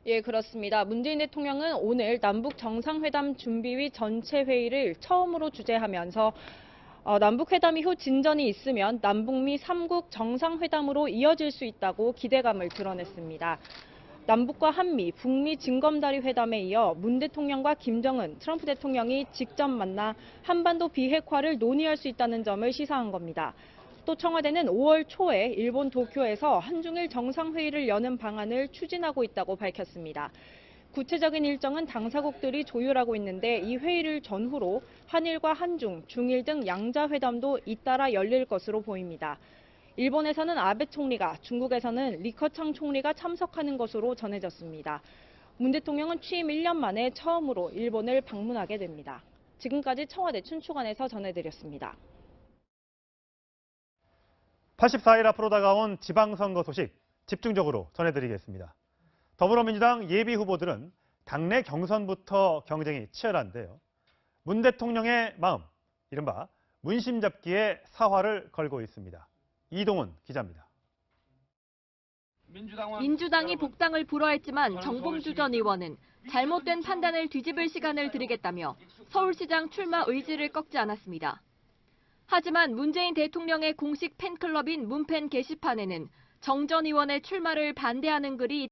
예, 그렇습니다. 문재인 대통령은 오늘 남북 정상회담 준비위 전체 회의를 처음으로 주재하면서 남북회담 이후 진전이 있으면 남북미 3국 정상회담으로 이어질 수 있다고 기대감을 드러냈습니다. 남북과 한미, 북미 징검다리 회담에 이어 문 대통령과 김정은, 트럼프 대통령이 직접 만나 한반도 비핵화를 논의할 수 있다는 점을 시사한 겁니다. 또 청와대는 5월 초에 일본 도쿄에서 한중일 정상회의를 여는 방안을 추진하고 있다고 밝혔습니다. 구체적인 일정은 당사국들이 조율하고 있는데 이 회의를 전후로 한일과 한중, 중일 등 양자회담도 잇따라 열릴 것으로 보입니다. 일본에서는 아베 총리가, 중국에서는 리커창 총리가 참석하는 것으로 전해졌습니다. 문 대통령은 취임 1년 만에 처음으로 일본을 방문하게 됩니다. 지금까지 청와대 춘추관에서 전해드렸습니다. 84일 앞으로 다가온 지방선거 소식 집중적으로 전해드리겠습니다. 더불어민주당 예비 후보들은 당내 경선부터 경쟁이 치열한데요. 문 대통령의 마음, 이른바 문심 잡기에 사활을 걸고 있습니다. 이동훈 기자입니다. 민주당이 복당을 불허했지만 정봉주 전 의원은 잘못된 판단을 뒤집을 시간을 드리겠다며 서울시장 출마 의지를 꺾지 않았습니다. 하지만 문재인 대통령의 공식 팬클럽인 문팬 게시판에는 정 전 의원의 출마를 반대하는 글이